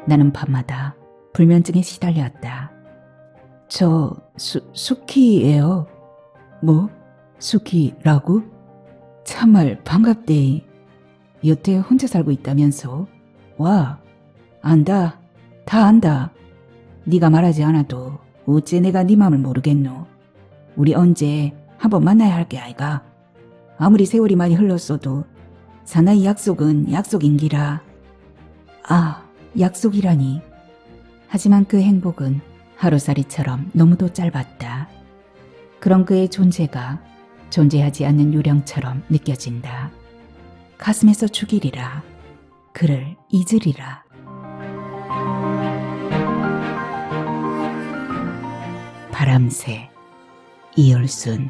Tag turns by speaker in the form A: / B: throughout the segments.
A: 나는 밤마다 불면증에 시달렸다. 저 수키예요. 뭐? 수키라고? 참말 반갑대. 여태 혼자 살고 있다면서? 와, 안다. 다 안다. 네가 말하지 않아도 어째 내가 네 맘을 모르겠노. 우리 언제 한번 만나야 할 게 아이가. 아무리 세월이 많이 흘렀어도 사나이 약속은 약속인기라. 아, 약속이라니. 하지만 그 행복은 하루살이처럼 너무도 짧았다. 그런 그의 존재가 존재하지 않는 유령처럼 느껴진다. 가슴에서 죽이리라. 그를 잊으리라. 바람새 이열순.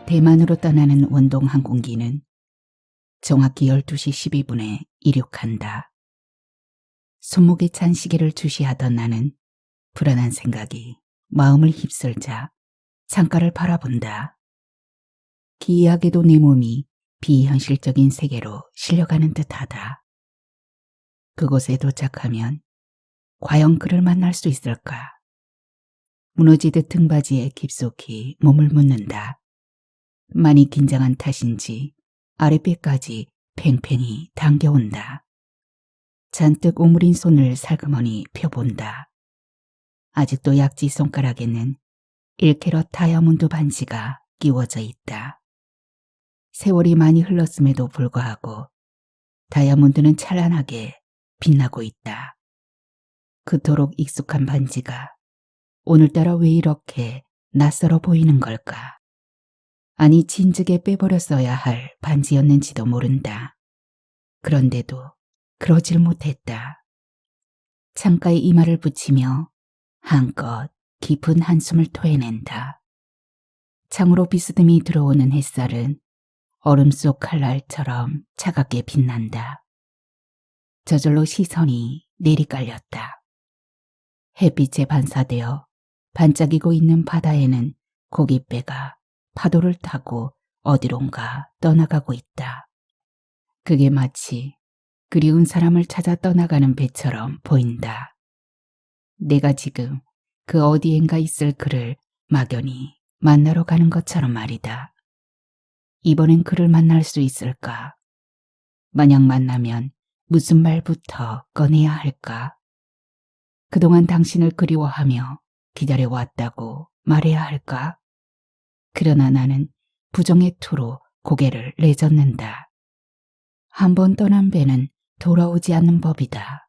A: 대만으로 떠나는 원동 항공기는 정확히 12시 12분에 이륙한다. 손목에 찬 시계를 주시하던 나는 불안한 생각이 마음을 휩쓸자 창가를 바라본다. 기이하게도 내 몸이 비현실적인 세계로 실려가는 듯하다. 그곳에 도착하면 과연 그를 만날 수 있을까? 무너지듯 등받이에 깊숙이 몸을 묻는다. 많이 긴장한 탓인지 아랫배까지 팽팽히 당겨온다. 잔뜩 오므린 손을 살그머니 펴본다. 아직도 약지 손가락에는 1캐럿 다이아몬드 반지가 끼워져 있다. 세월이 많이 흘렀음에도 불구하고 다이아몬드는 찬란하게 빛나고 있다. 그토록 익숙한 반지가 오늘따라 왜 이렇게 낯설어 보이는 걸까? 아니, 진즉에 빼버렸어야 할 반지였는지도 모른다. 그런데도 그러질 못했다. 창가에 이마를 붙이며 한껏 깊은 한숨을 토해낸다. 창으로 비스듬히 들어오는 햇살은 얼음 속 칼날처럼 차갑게 빛난다. 저절로 시선이 내리깔렸다. 햇빛에 반사되어 반짝이고 있는 바다에는 고깃배가 파도를 타고 어디론가 떠나가고 있다. 그게 마치 그리운 사람을 찾아 떠나가는 배처럼 보인다. 내가 지금 그 어디엔가 있을 그를 막연히 만나러 가는 것처럼 말이다. 이번엔 그를 만날 수 있을까? 만약 만나면 무슨 말부터 꺼내야 할까? 그동안 당신을 그리워하며 기다려왔다고 말해야 할까? 그러나 나는 부정의 투로 고개를 내젓는다. 한번 떠난 배는 돌아오지 않는 법이다.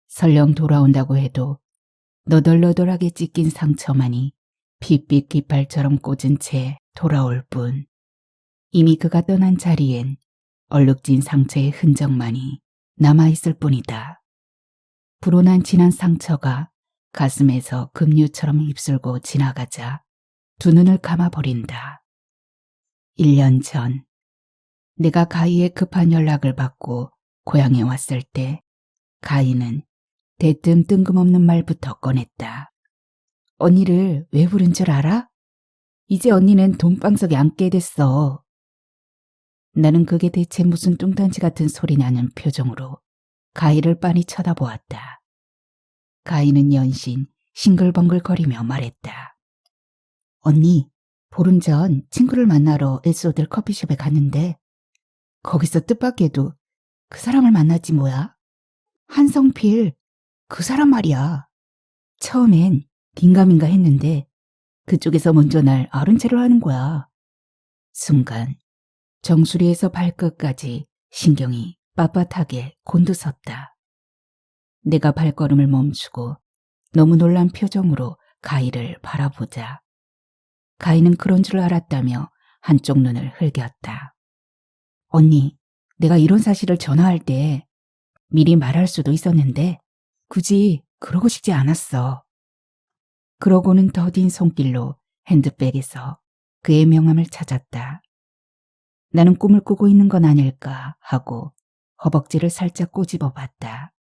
A: 설령 돌아온다고 해도 너덜너덜하게 찢긴 상처만이 핏빛 깃발처럼 꽂은 채 돌아올 뿐, 이미 그가 떠난 자리엔 얼룩진 상처의 흔적만이 남아있을 뿐이다. 불어난 진한 상처가 가슴에서 급류처럼 휩쓸고 지나가자 두 눈을 감아버린다. 1년 전 내가 가희의 급한 연락을 받고 고향에 왔을 때 가희는 대뜸 뜬금없는 말부터 꺼냈다. 언니를 왜 부른 줄 알아? 이제 언니는 돈방석에 앉게 됐어. 나는 그게 대체 무슨 뚱딴지 같은 소리 나는 표정으로 가희를 빤히 쳐다보았다. 가희는 연신 싱글벙글거리며 말했다. 언니, 보름 전 친구를 만나러 엘소들 커피숍에 갔는데 거기서 뜻밖에도 그 사람을 만났지 뭐야. 한성필, 그 사람 말이야. 처음엔 긴가민가 했는데 그쪽에서 먼저 날 아른 채로 하는 거야. 순간 정수리에서 발끝까지 신경이 빳빳하게 곤두섰다. 내가 발걸음을 멈추고 너무 놀란 표정으로 가희를 바라보자 가희는 그런 줄 알았다며 한쪽 눈을 흘겼다. 언니, 내가 이런 사실을 전화할 때 미리 말할 수도 있었는데 굳이 그러고 싶지 않았어. 그러고는 더딘 손길로 핸드백에서 그의 명함을 찾았다. 나는 꿈을 꾸고 있는 건 아닐까 하고 허벅지를 살짝 꼬집어 봤다.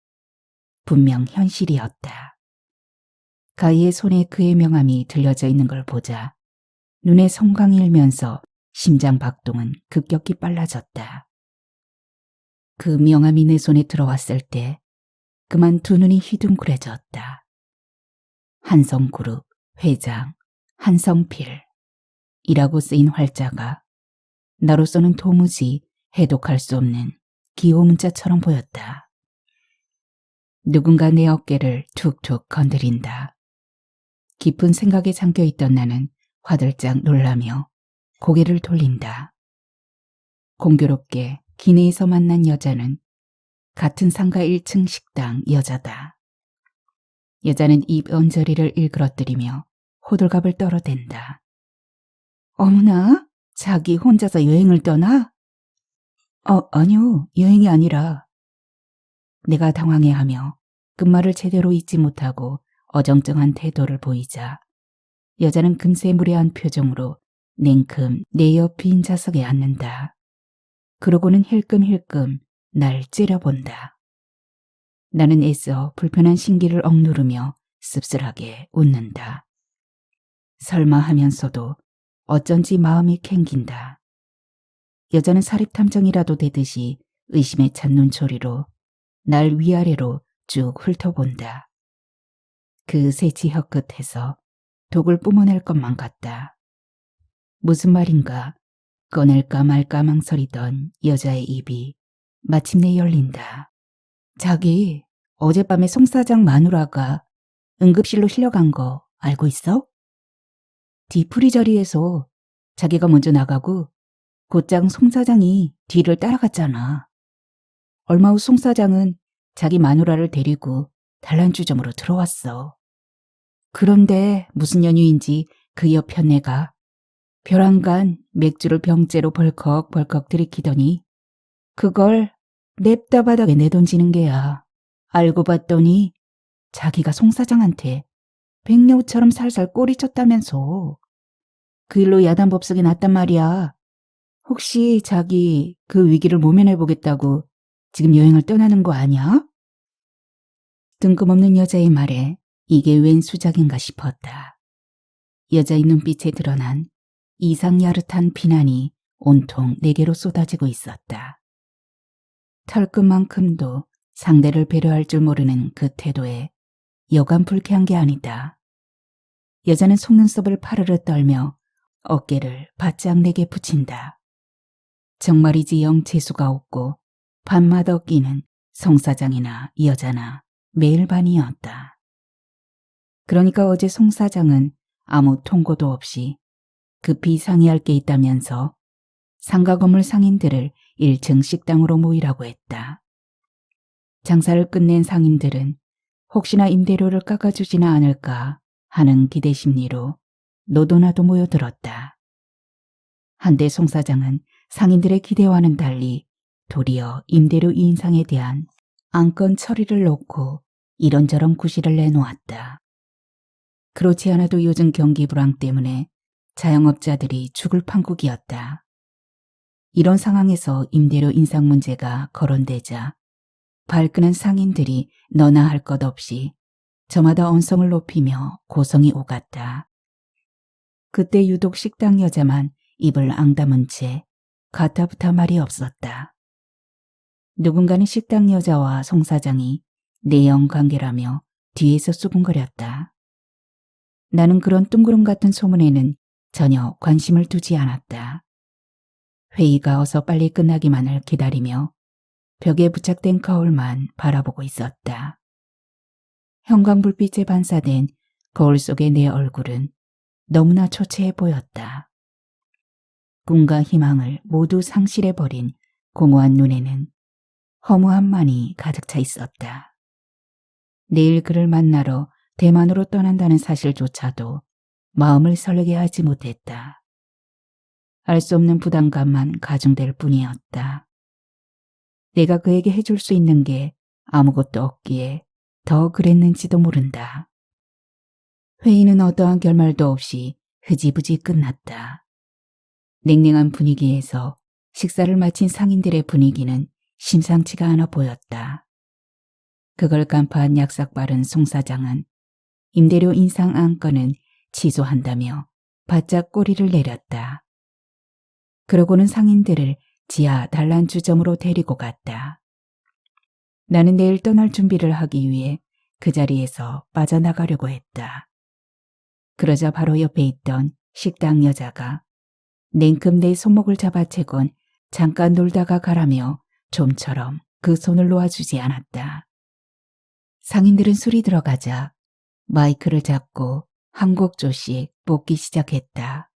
A: 분명 현실이었다. 가희의 손에 그의 명함이 들려져 있는 걸 보자 눈에 송강이 일면서 심장 박동은 급격히 빨라졌다. 그 명함이 내 손에 들어왔을 때 그만 두 눈이 휘둥그레졌다. 한성그룹 회장 한성필 이라고 쓰인 활자가 나로서는 도무지 해독할 수 없는 기호 문자처럼 보였다. 누군가 내 어깨를 툭툭 건드린다. 깊은 생각에 잠겨있던 나는 화들짝 놀라며 고개를 돌린다. 공교롭게 기내에서 만난 여자는 같은 상가 1층 식당 여자다. 여자는 입 언저리를 일그러뜨리며 호들갑을 떨어댄다. 어머나, 자기 혼자서 여행을 떠나? 아니요, 여행이 아니라. 내가 당황해하며 끝말을 제대로 잊지 못하고 어정쩡한 태도를 보이자 여자는 금세 무례한 표정으로 냉큼 내 옆 빈 좌석에 앉는다. 그러고는 힐끔힐끔 날 째려본다. 나는 애써 불편한 신기를 억누르며 씁쓸하게 웃는다. 설마 하면서도 어쩐지 마음이 캥긴다. 여자는 사립탐정이라도 되듯이 의심에 찬 눈초리로 날 위아래로 쭉 훑어본다. 그 새치 혀끝에서 독을 뿜어낼 것만 같다. 무슨 말인가 꺼낼까 말까 망설이던 여자의 입이 마침내 열린다. 자기, 어젯밤에 송 사장 마누라가 응급실로 실려간 거 알고 있어? 뒤풀이 자리에서 자기가 먼저 나가고 곧장 송 사장이 뒤를 따라갔잖아. 얼마 후 송 사장은 자기 마누라를 데리고 단란주점으로 들어왔어. 그런데 무슨 연유인지 그 옆 현내가 벼랑간 맥주를 병째로 벌컥벌컥 들이키더니 그걸 냅다 바닥에 내던지는 게야. 알고 봤더니 자기가 송 사장한테 백녀우처럼 살살 꼬리쳤다면서. 그 일로 야단법석이 났단 말이야. 혹시 자기 그 위기를 모면해보겠다고 지금 여행을 떠나는 거 아니야? 뜬금없는 여자의 말에 이게 웬 수작인가 싶었다. 여자의 눈빛에 드러난 이상야릇한 비난이 온통 내게로 쏟아지고 있었다. 털끝만큼도 상대를 배려할 줄 모르는 그 태도에 여간 불쾌한 게 아니다. 여자는 속눈썹을 파르르 떨며 어깨를 바짝 내게 붙인다. 정말이지 영 재수가 없고 밤마다 끼는 송 사장이나 여자나 매일 반이었다. 그러니까 어제 송 사장은 아무 통고도 없이 급히 상의할 게 있다면서 상가 건물 상인들을 1층 식당으로 모이라고 했다. 장사를 끝낸 상인들은 혹시나 임대료를 깎아주지나 않을까 하는 기대 심리로 너도나도 모여들었다. 한데 송 사장은 상인들의 기대와는 달리 도리어 임대료 인상에 대한 안건 처리를 놓고 이런저런 구실을 내놓았다. 그렇지 않아도 요즘 경기 불황 때문에 자영업자들이 죽을 판국이었다. 이런 상황에서 임대료 인상 문제가 거론되자 발끈한 상인들이 너나 할 것 없이 저마다 언성을 높이며 고성이 오갔다. 그때 유독 식당 여자만 입을 앙다문 채 가타부타 말이 없었다. 누군가는 식당 여자와 송 사장이 내연 관계라며 뒤에서 수군거렸다. 나는 그런 뜬구름 같은 소문에는 전혀 관심을 두지 않았다. 회의가 어서 빨리 끝나기만을 기다리며 벽에 부착된 거울만 바라보고 있었다. 형광불빛에 반사된 거울 속의 내 얼굴은 너무나 초췌해 보였다. 꿈과 희망을 모두 상실해버린 공허한 눈에는 허무함만이 가득 차 있었다. 내일 그를 만나러 대만으로 떠난다는 사실조차도 마음을 설레게 하지 못했다. 알 수 없는 부담감만 가중될 뿐이었다. 내가 그에게 해줄 수 있는 게 아무것도 없기에 더 그랬는지도 모른다. 회의는 어떠한 결말도 없이 흐지부지 끝났다. 냉랭한 분위기에서 식사를 마친 상인들의 분위기는 심상치가 않아 보였다. 그걸 간파한 약삭 빠른 송 사장은 임대료 인상 안건은 취소한다며 바짝 꼬리를 내렸다. 그러고는 상인들을 지하 단란주점으로 데리고 갔다. 나는 내일 떠날 준비를 하기 위해 그 자리에서 빠져나가려고 했다. 그러자 바로 옆에 있던 식당 여자가 냉큼 내 손목을 잡아채곤 잠깐 놀다가 가라며 좀처럼 그 손을 놓아주지 않았다. 상인들은 술이 들어가자 마이크를 잡고 한 곡조씩 뽑기 시작했다.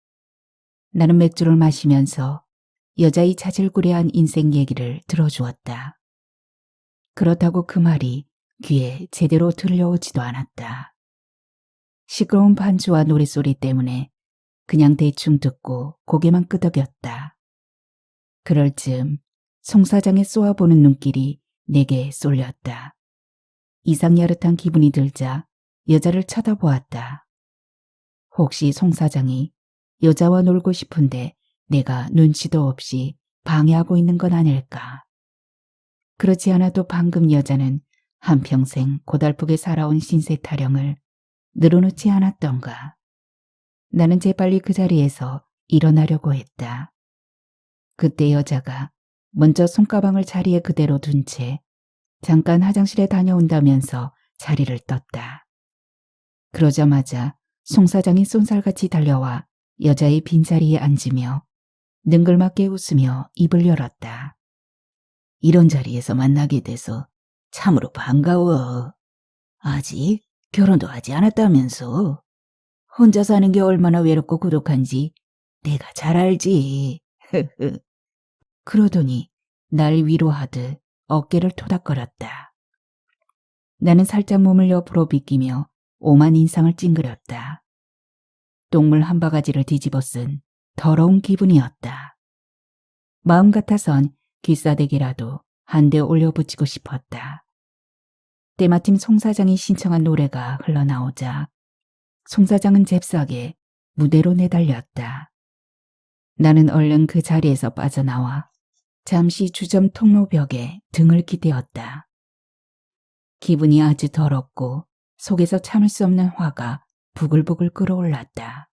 A: 나는 맥주를 마시면서 여자의 자질구레한 인생 얘기를 들어주었다. 그렇다고 그 말이 귀에 제대로 들려오지도 않았다. 시끄러운 반주와 노랫소리 때문에 그냥 대충 듣고 고개만 끄덕였다. 그럴 즈음 송 사장의 쏘아보는 눈길이 내게 쏠렸다. 이상야릇한 기분이 들자 여자를 쳐다보았다. 혹시 송 사장이 여자와 놀고 싶은데 내가 눈치도 없이 방해하고 있는 건 아닐까. 그렇지 않아도 방금 여자는 한평생 고달프게 살아온 신세 타령을 늘어놓지 않았던가. 나는 재빨리 그 자리에서 일어나려고 했다. 그때 여자가 먼저 손가방을 자리에 그대로 둔 채 잠깐 화장실에 다녀온다면서 자리를 떴다. 그러자마자 송 사장이 쏜살같이 달려와 여자의 빈자리에 앉으며 능글맞게 웃으며 입을 열었다. 이런 자리에서 만나게 돼서 참으로 반가워. 아직 결혼도 하지 않았다면서. 혼자 사는 게 얼마나 외롭고 고독한지 내가 잘 알지. 그러더니 날 위로하듯 어깨를 토닥거렸다. 나는 살짝 몸을 옆으로 비끼며 오만 인상을 찡그렸다. 똥물 한 바가지를 뒤집어 쓴 더러운 기분이었다. 마음 같아선 귀싸대기라도 한 대 올려붙이고 싶었다. 때마침 송 사장이 신청한 노래가 흘러나오자 송 사장은 잽싸게 무대로 내달렸다. 나는 얼른 그 자리에서 빠져나와 잠시 주점 통로벽에 등을 기대었다. 기분이 아주 더럽고 속에서 참을 수 없는 화가 부글부글 끓어올랐다.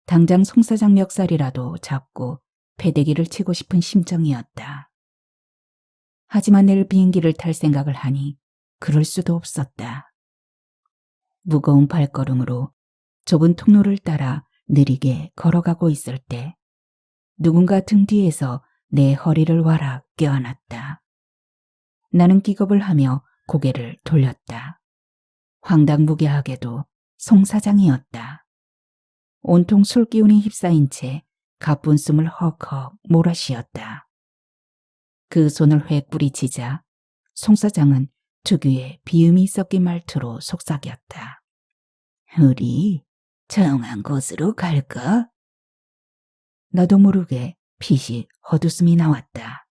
A: 당장 송 사장 멱살이라도 잡고 패대기를 치고 싶은 심정이었다. 하지만 내일 비행기를 탈 생각을 하니 그럴 수도 없었다. 무거운 발걸음으로 좁은 통로를 따라 느리게 걸어가고 있을 때 누군가 등 뒤에서 내 허리를 와락 껴안았다. 나는 기겁을 하며 고개를 돌렸다. 황당무계하게도 송 사장이었다. 온통 술 기운이 휩싸인 채 가쁜 숨을 헉헉 몰아쉬었다. 그 손을 획 뿌리치자 송 사장은 특유의 비음이 섞인 말투로 속삭였다. 우리 정한 곳으로 갈까? 나도 모르게 피식 헛웃음이 나왔다.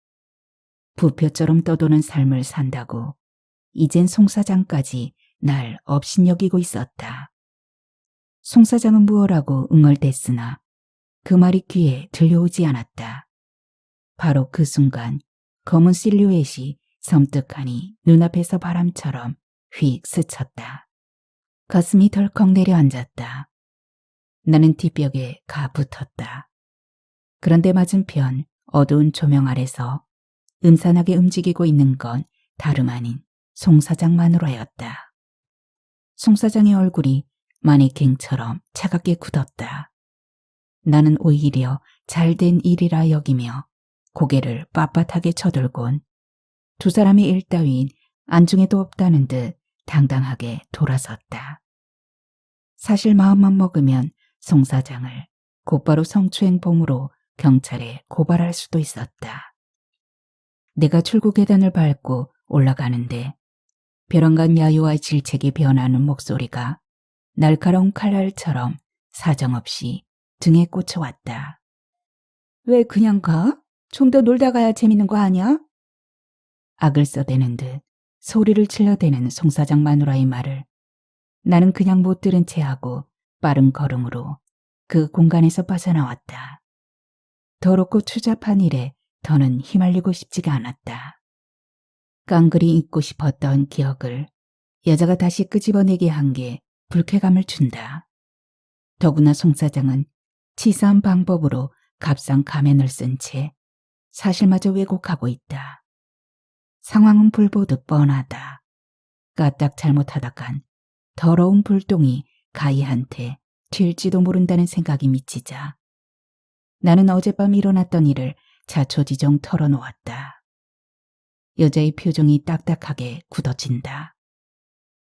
A: 부표처럼 떠도는 삶을 산다고 이젠 송 사장까지 날 업신여기고 있었다. 송 사장은 무어라고 응얼댔으나 그 말이 귀에 들려오지 않았다. 바로 그 순간 검은 실루엣이 섬뜩하니 눈앞에서 바람처럼 휙 스쳤다. 가슴이 덜컥 내려앉았다. 나는 뒷벽에 가 붙었다. 그런데 맞은편 어두운 조명 아래서 음산하게 움직이고 있는 건 다름 아닌 송 사장 마누라였다. 송 사장의 얼굴이 마네킹처럼 차갑게 굳었다. 나는 오히려 잘된 일이라 여기며 고개를 빳빳하게 쳐들곤 두 사람의 일 따윈 안중에도 없다는 듯 당당하게 돌아섰다. 사실 마음만 먹으면 송 사장을 곧바로 성추행범으로 경찰에 고발할 수도 있었다. 내가 출구 계단을 밟고 올라가는데 벼랑간 야유와 질책이 변하는 목소리가 날카로운 칼날처럼 사정없이 등에 꽂혀왔다. 왜 그냥 가? 좀 더 놀다 가야 재밌는 거 아니야? 악을 써대는 듯 소리를 질러대는 송 사장 마누라의 말을 나는 그냥 못 들은 채 하고 빠른 걸음으로 그 공간에서 빠져나왔다. 더럽고 추잡한 일에 더는 휘말리고 싶지가 않았다. 깡그리 잊고 싶었던 기억을 여자가 다시 끄집어내게 한 게 불쾌감을 준다. 더구나 송 사장은 치사한 방법으로 값싼 가면을 쓴 채 사실마저 왜곡하고 있다. 상황은 불보듯 뻔하다. 까딱 잘못하다간 더러운 불똥이 가희한테 튈지도 모른다는 생각이 미치자 나는 어젯밤 일어났던 일을 자초지종 털어놓았다. 여자의 표정이 딱딱하게 굳어진다.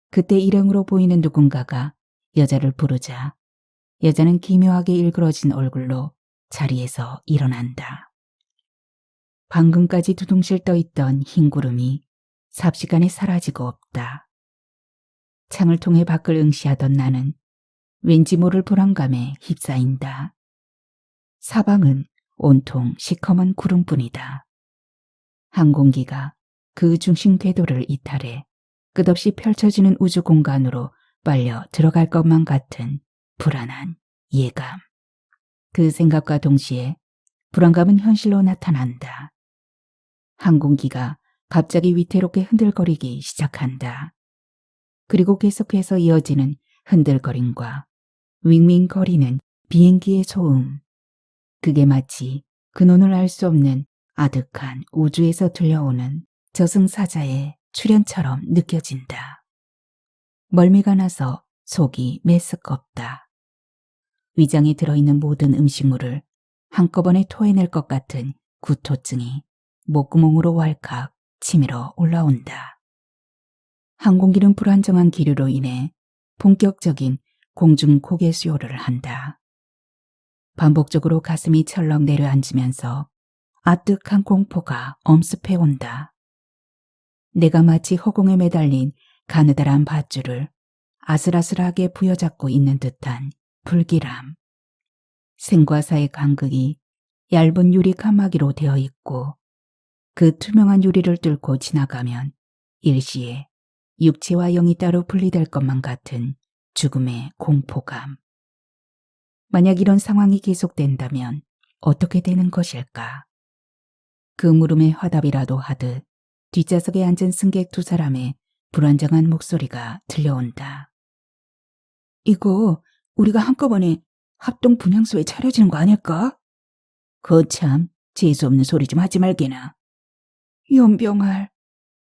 A: 그때 일행으로 보이는 누군가가 여자를 부르자 여자는 기묘하게 일그러진 얼굴로 자리에서 일어난다. 방금까지 두둥실 떠있던 흰 구름이 삽시간에 사라지고 없다. 창을 통해 밖을 응시하던 나는 왠지 모를 불안감에 휩싸인다. 사방은 온통 시커먼 구름뿐이다. 항공기가 그 중심 궤도를 이탈해 끝없이 펼쳐지는 우주 공간으로 빨려 들어갈 것만 같은 불안한 예감. 그 생각과 동시에 불안감은 현실로 나타난다. 항공기가 갑자기 위태롭게 흔들거리기 시작한다. 그리고 계속해서 이어지는 흔들거림과 윙윙거리는 비행기의 소음. 그게 마치 근원을 알 수 없는 아득한 우주에서 들려오는 저승사자의 출현처럼 느껴진다. 멀미가 나서 속이 메스껍다. 위장에 들어있는 모든 음식물을 한꺼번에 토해낼 것 같은 구토증이 목구멍으로 왈칵 치밀어 올라온다. 항공기는 불안정한 기류로 인해 본격적인 공중 고개 수요를 한다. 반복적으로 가슴이 철렁 내려앉으면서 아뜩한 공포가 엄습해온다. 내가 마치 허공에 매달린 가느다란 밧줄을 아슬아슬하게 부여잡고 있는 듯한 불길함. 생과 사의 간극이 얇은 유리 칸막이로 되어 있고 그 투명한 유리를 뚫고 지나가면 일시에 육체와 영이 따로 분리될 것만 같은 죽음의 공포감. 만약 이런 상황이 계속된다면 어떻게 되는 것일까? 그 물음에 화답이라도 하듯 뒷좌석에 앉은 승객 두 사람의 불안정한 목소리가 들려온다. 이거 우리가 한꺼번에 합동 분향소에 차려지는 거 아닐까? 거참 재수없는 소리 좀 하지 말게나. 연병할.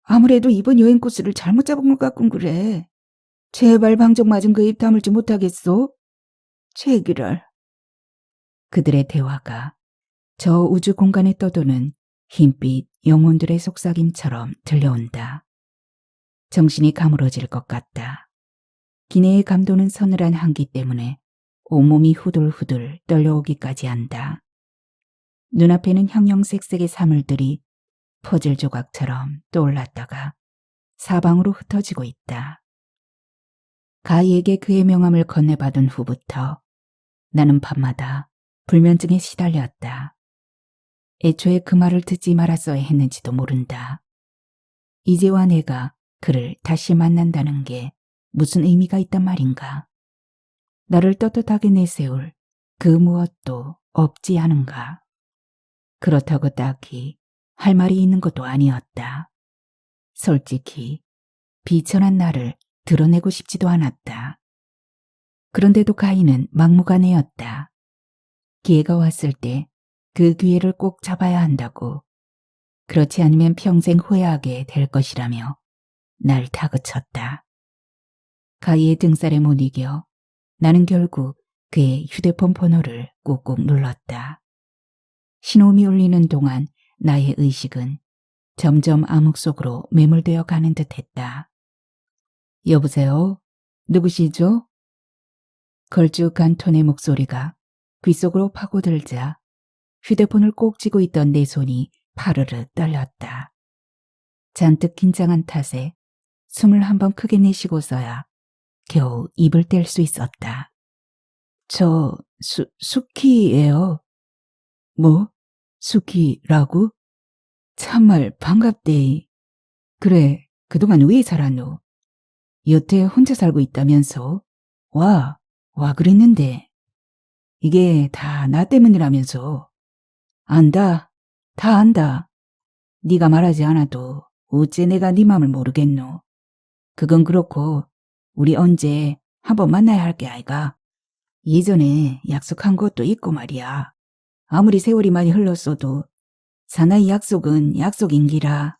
A: 아무래도 이번 여행 코스를 잘못 잡은 것 같군 그래. 제발 방정 맞은 그 입 다물지 못하겠소? 제기랄. 그들의 대화가 저 우주 공간에 떠도는 흰빛 영혼들의 속삭임처럼 들려온다. 정신이 가물어질 것 같다. 기내에 감도는 서늘한 한기 때문에 온몸이 후들후들 떨려오기까지 한다. 눈앞에는 형형색색의 사물들이 퍼즐 조각처럼 떠올랐다가 사방으로 흩어지고 있다. 가희에게 그의 명함을 건네받은 후부터 나는 밤마다 불면증에 시달렸다. 애초에 그 말을 듣지 말았어야 했는지도 모른다. 이제와 내가 그를 다시 만난다는 게 무슨 의미가 있단 말인가? 나를 떳떳하게 내세울 그 무엇도 없지 않은가? 그렇다고 딱히 할 말이 있는 것도 아니었다. 솔직히 비천한 나를 드러내고 싶지도 않았다. 그런데도 가희는 막무가내였다. 기회가 왔을 때 그 기회를 꼭 잡아야 한다고. 그렇지 않으면 평생 후회하게 될 것이라며 날 다그쳤다. 가희의 등살에 못 이겨 나는 결국 그의 휴대폰 번호를 꾹꾹 눌렀다. 신호음이 울리는 동안 나의 의식은 점점 암흑 속으로 매몰되어 가는 듯했다. 여보세요? 누구시죠? 걸쭉한 톤의 목소리가 귓속으로 파고들자 휴대폰을 꼭 쥐고 있던 내 손이 파르르 떨렸다. 잔뜩 긴장한 탓에 숨을 한번 크게 내쉬고서야 겨우 입을 뗄 수 있었다. 저 수키예요. 뭐? 수키라고? 참말 반갑대. 그래, 그동안 왜 살았노? 여태 혼자 살고 있다면서? 와 그랬는데. 이게 다 나 때문이라면서. 안다, 다 안다. 네가 말하지 않아도 어째 내가 네 맘을 모르겠노. 그건 그렇고 우리 언제 한번 만나야 할 게 아이가. 예전에 약속한 것도 있고 말이야. 아무리 세월이 많이 흘렀어도 사나이 약속은 약속인기라.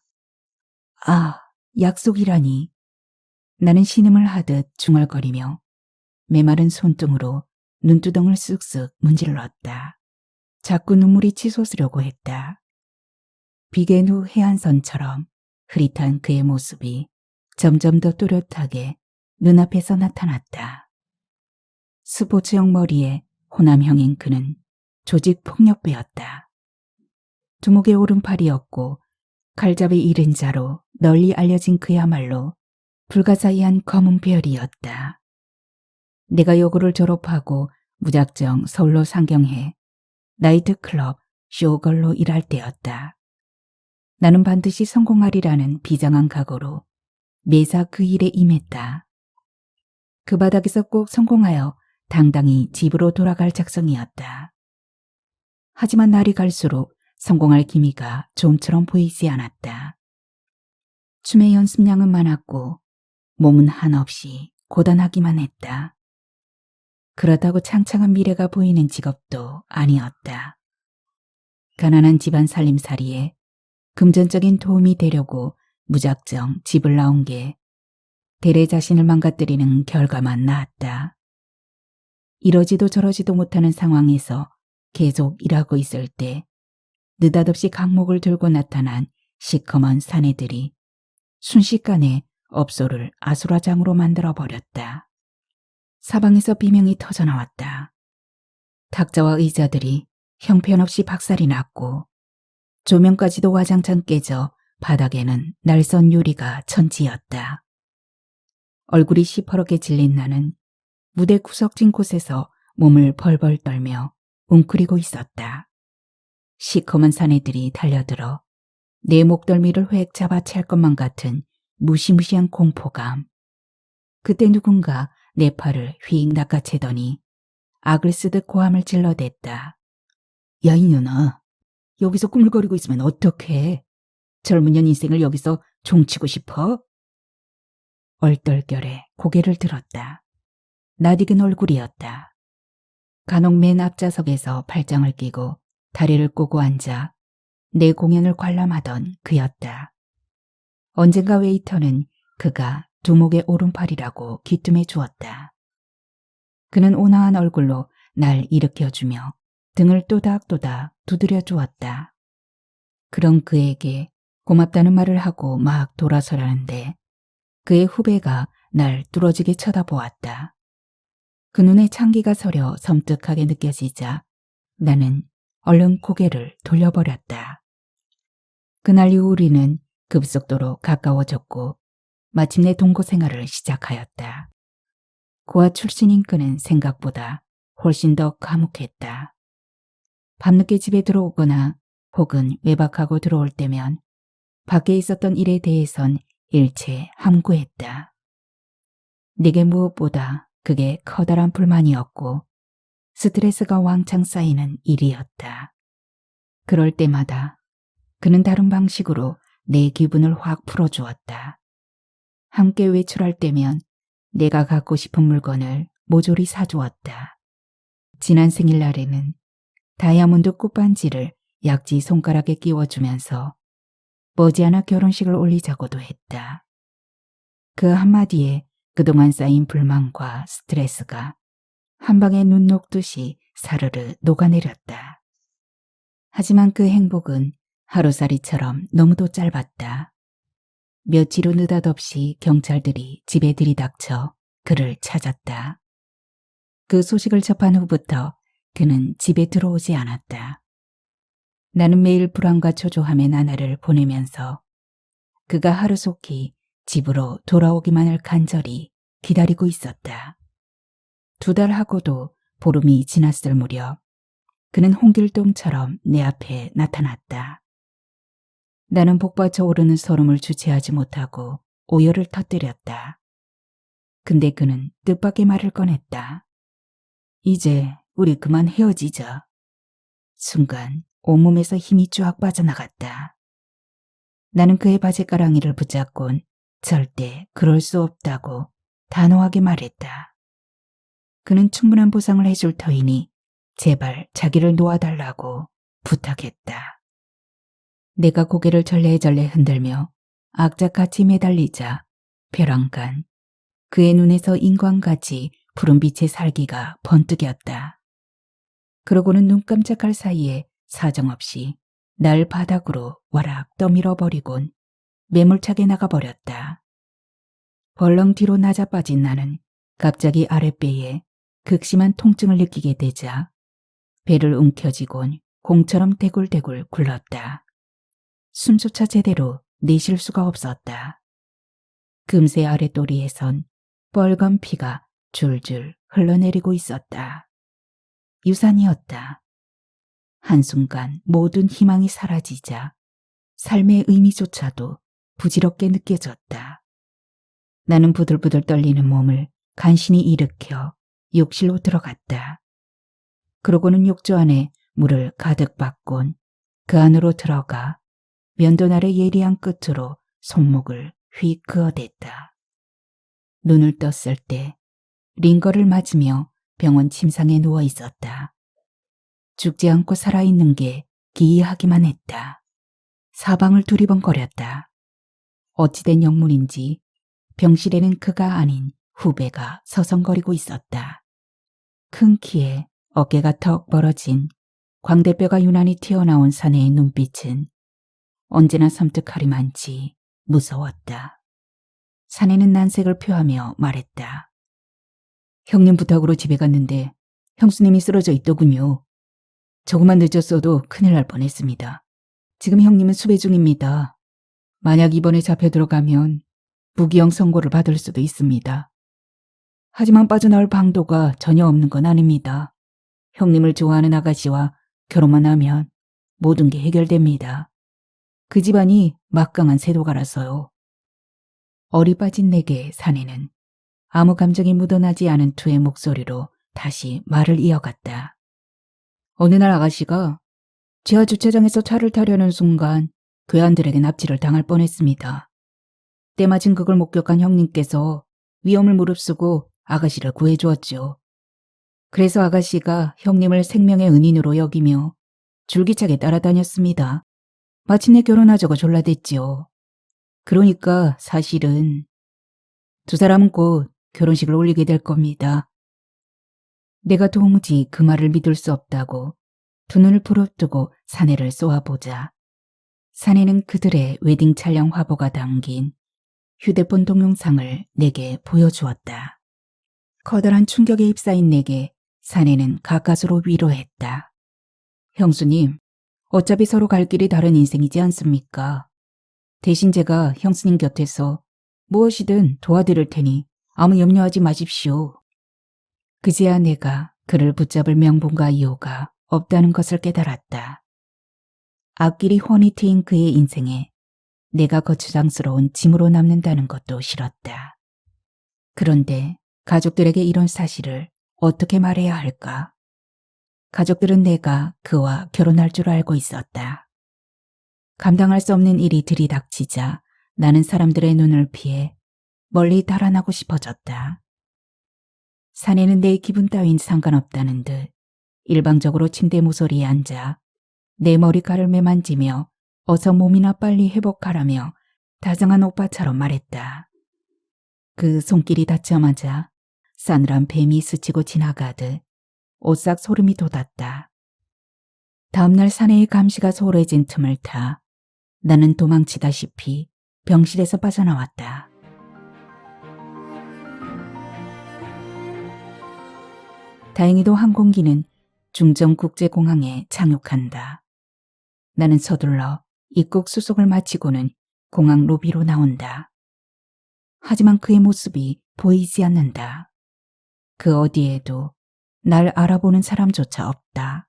A: 아, 약속이라니. 나는 신음을 하듯 중얼거리며 메마른 손등으로 눈두덩을 쓱쓱 문질렀다. 자꾸 눈물이 치솟으려고 했다. 비겐 후 해안선처럼 흐릿한 그의 모습이 점점 더 또렷하게 눈앞에서 나타났다. 스포츠형 머리에 호남형인 그는 조직 폭력배였다. 두목의 오른팔이었고 칼잡이 이른 자로 널리 알려진 그야말로 불가사의한 검은 별이었다. 내가 여고를 졸업하고 무작정 서울로 상경해 나이트클럽 쇼걸로 일할 때였다. 나는 반드시 성공하리라는 비장한 각오로 매사 그 일에 임했다. 그 바닥에서 꼭 성공하여 당당히 집으로 돌아갈 작성이었다. 하지만 날이 갈수록 성공할 기미가 좀처럼 보이지 않았다. 춤의 연습량은 많았고 몸은 한없이 고단하기만 했다. 그렇다고 창창한 미래가 보이는 직업도 아니었다. 가난한 집안 살림살이에 금전적인 도움이 되려고 무작정 집을 나온 게 대래 자신을 망가뜨리는 결과만 나았다. 이러지도 저러지도 못하는 상황에서 계속 일하고 있을 때 느닷없이 강목을 들고 나타난 시커먼 사내들이 순식간에 업소를 아수라장으로 만들어버렸다. 사방에서 비명이 터져나왔다. 탁자와 의자들이 형편없이 박살이 났고 조명까지도 와장창 깨져 바닥에는 날선 유리가 천지였다. 얼굴이 시퍼렇게 질린 나는 무대 구석진 곳에서 몸을 벌벌 떨며 웅크리고 있었다. 시커먼 사내들이 달려들어 내 목덜미를 획 잡아챌 것만 같은 무시무시한 공포감. 그때 누군가 내 팔을 휙 낚아채더니 악을 쓰듯 고함을 질러댔다. 야, 이년아. 여기서 꾸물거리고 있으면 어떡해? 젊은 년 인생을 여기서 종치고 싶어? 얼떨결에 고개를 들었다. 낯익은 얼굴이었다. 간혹 맨 앞좌석에서 팔짱을 끼고 다리를 꼬고 앉아 내 공연을 관람하던 그였다. 언젠가 웨이터는 그가 두목의 오른팔이라고 귀뜸해 주었다. 그는 온화한 얼굴로 날 일으켜주며 등을 또닥또닥 두드려 주었다. 그런 그에게 고맙다는 말을 하고 막 돌아서려는데 그의 후배가 날 뚫어지게 쳐다보았다. 그 눈에 창기가 서려 섬뜩하게 느껴지자 나는 얼른 고개를 돌려버렸다. 그날 이후 우리는 급속도로 가까워졌고 마침내 동거 생활을 시작하였다. 고아 출신인 그는 생각보다 훨씬 더 과묵했다. 밤늦게 집에 들어오거나 혹은 외박하고 들어올 때면 밖에 있었던 일에 대해선 일체 함구했다. 내게 무엇보다 그게 커다란 불만이었고 스트레스가 왕창 쌓이는 일이었다. 그럴 때마다 그는 다른 방식으로 내 기분을 확 풀어주었다. 함께 외출할 때면 내가 갖고 싶은 물건을 모조리 사주었다. 지난 생일날에는 다이아몬드 꽃반지를 약지 손가락에 끼워주면서 머지않아 결혼식을 올리자고도 했다. 그 한마디에 그동안 쌓인 불만과 스트레스가 한 방에 눈 녹듯이 사르르 녹아내렸다. 하지만 그 행복은 하루살이처럼 너무도 짧았다. 며칠 후 느닷없이 경찰들이 집에 들이닥쳐 그를 찾았다. 그 소식을 접한 후부터 그는 집에 들어오지 않았다. 나는 매일 불안과 초조함의 나날을 보내면서 그가 하루속히 집으로 돌아오기만을 간절히 기다리고 있었다. 2달 하고도 보름이 지났을 무렵 그는 홍길동처럼 내 앞에 나타났다. 나는 복받쳐 오르는 소름을 주체하지 못하고 오열을 터뜨렸다. 근데 그는 뜻밖의 말을 꺼냈다. 이제 우리 그만 헤어지자. 순간 온몸에서 힘이 쫙 빠져나갔다. 나는 그의 바지가랑이를 붙잡곤 절대 그럴 수 없다고 단호하게 말했다. 그는 충분한 보상을 해줄 터이니 제발 자기를 놓아달라고 부탁했다. 내가 고개를 절레절레 흔들며 악착같이 매달리자 벼랑간 그의 눈에서 인광같이 푸른빛의 살기가 번뜩였다. 그러고는 눈 깜짝할 사이에 사정없이 날 바닥으로 와락 떠밀어버리곤 매몰차게 나가버렸다. 벌렁 뒤로 낮아빠진 나는 갑자기 아랫배에 극심한 통증을 느끼게 되자 배를 움켜쥐곤 공처럼 대굴대굴 굴렀다. 숨조차 제대로 내쉴 수가 없었다. 금세 아랫도리에선 빨간 피가 줄줄 흘러내리고 있었다. 유산이었다. 한순간 모든 희망이 사라지자 삶의 의미조차도 부질없게 느껴졌다. 나는 부들부들 떨리는 몸을 간신히 일으켜 욕실로 들어갔다. 그러고는 욕조 안에 물을 가득 받곤 그 안으로 들어가 면돈 아래 예리한 끝으로 손목을 휙 그어댔다. 눈을 떴을 때 링거를 맞으며 병원 침상에 누워 있었다. 죽지 않고 살아있는 게 기이하기만 했다. 사방을 두리번거렸다. 어찌된 영문인지 병실에는 그가 아닌 후배가 서성거리고 있었다. 큰 키에 어깨가 턱 벌어진 광대뼈가 유난히 튀어나온 사내의 눈빛은 언제나 섬뜩하리만치 무서웠다. 사내는 난색을 표하며 말했다. 형님 부탁으로 집에 갔는데 형수님이 쓰러져 있더군요. 조금만 늦었어도 큰일 날 뻔했습니다. 지금 형님은 수배 중입니다. 만약 입원에 잡혀 들어가면 무기형 선고를 받을 수도 있습니다. 하지만 빠져나올 방도가 전혀 없는 건 아닙니다. 형님을 좋아하는 아가씨와 결혼만 하면 모든 게 해결됩니다. 그 집안이 막강한 세도가라서요. 어리 빠진 내게 사내는 아무 감정이 묻어나지 않은 투의 목소리로 다시 말을 이어갔다. 어느 날 아가씨가 지하 주차장에서 차를 타려는 순간 괴한들에게 납치를 당할 뻔했습니다. 때마침 그걸 목격한 형님께서 위험을 무릅쓰고 아가씨를 구해주었죠. 그래서 아가씨가 형님을 생명의 은인으로 여기며 줄기차게 따라다녔습니다. 마침내 결혼하자고 졸라댔지요. 그러니까 사실은 두 사람은 곧 결혼식을 올리게 될 겁니다. 내가 도무지 그 말을 믿을 수 없다고 두 눈을 부릅뜨고 사내를 쏘아보자 사내는 그들의 웨딩 촬영 화보가 담긴 휴대폰 동영상을 내게 보여주었다. 커다란 충격에 휩싸인 내게 사내는 가까스로 위로했다. 형수님, 어차피 서로 갈 길이 다른 인생이지 않습니까? 대신 제가 형수님 곁에서 무엇이든 도와드릴 테니 아무 염려하지 마십시오. 그제야 내가 그를 붙잡을 명분과 이유가 없다는 것을 깨달았다. 앞길이 훤히 트인 그의 인생에 내가 거추장스러운 짐으로 남는다는 것도 싫었다. 그런데 가족들에게 이런 사실을 어떻게 말해야 할까? 가족들은 내가 그와 결혼할 줄 알고 있었다. 감당할 수 없는 일이 들이닥치자 나는 사람들의 눈을 피해 멀리 달아나고 싶어졌다. 사내는 내 기분 따윈 상관없다는 듯 일방적으로 침대 모서리에 앉아 내 머리카락을 매만지며 어서 몸이나 빨리 회복하라며 다정한 오빠처럼 말했다. 그 손길이 닿자마자 싸늘한 뱀이 스치고 지나가듯 오싹 소름이 돋았다. 다음날 사내의 감시가 소홀해진 틈을 타 나는 도망치다시피 병실에서 빠져나왔다. 다행히도 항공기는 중정국제공항에 착륙한다. 나는 서둘러 입국 수속을 마치고는 공항 로비로 나온다. 하지만 그의 모습이 보이지 않는다. 그 어디에도 날 알아보는 사람조차 없다.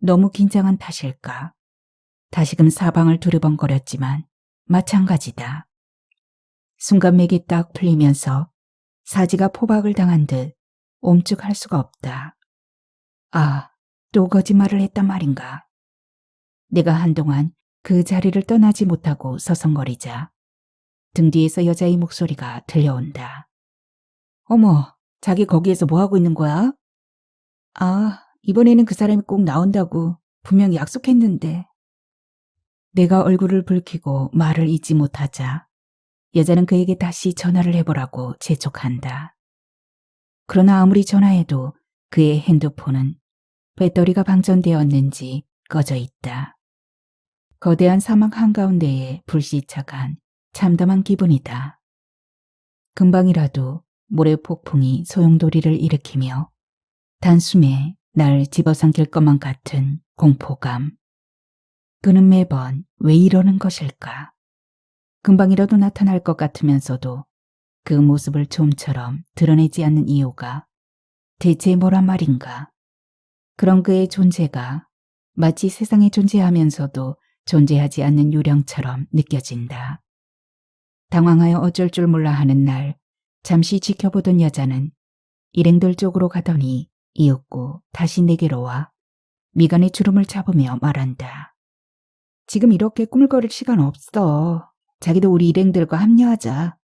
A: 너무 긴장한 탓일까? 다시금 사방을 두리번거렸지만 마찬가지다. 순간 맥이 딱 풀리면서 사지가 포박을 당한 듯 옴쭉할 수가 없다. 아, 또 거짓말을 했단 말인가? 내가 한동안 그 자리를 떠나지 못하고 서성거리자 등 뒤에서 여자의 목소리가 들려온다. 어머, 자기 거기에서 뭐 하고 있는 거야? 아, 이번에는 그 사람이 꼭 나온다고 분명히 약속했는데. 내가 얼굴을 붉히고 말을 잇지 못하자 여자는 그에게 다시 전화를 해보라고 재촉한다. 그러나 아무리 전화해도 그의 핸드폰은 배터리가 방전되었는지 꺼져 있다. 거대한 사막 한가운데에 불시착한 참담한 기분이다. 금방이라도 모래폭풍이 소용돌이를 일으키며 단숨에 날 집어삼킬 것만 같은 공포감. 그는 매번 왜 이러는 것일까? 금방이라도 나타날 것 같으면서도 그 모습을 좀처럼 드러내지 않는 이유가 대체 뭐란 말인가? 그런 그의 존재가 마치 세상에 존재하면서도 존재하지 않는 유령처럼 느껴진다. 당황하여 어쩔 줄 몰라 하는 날 잠시 지켜보던 여자는 일행들 쪽으로 가더니 이윽고 다시 내게로 와 미간에 주름을 잡으며 말한다. 지금 이렇게 꾸물거릴 시간 없어. 자기도 우리 일행들과 합류하자.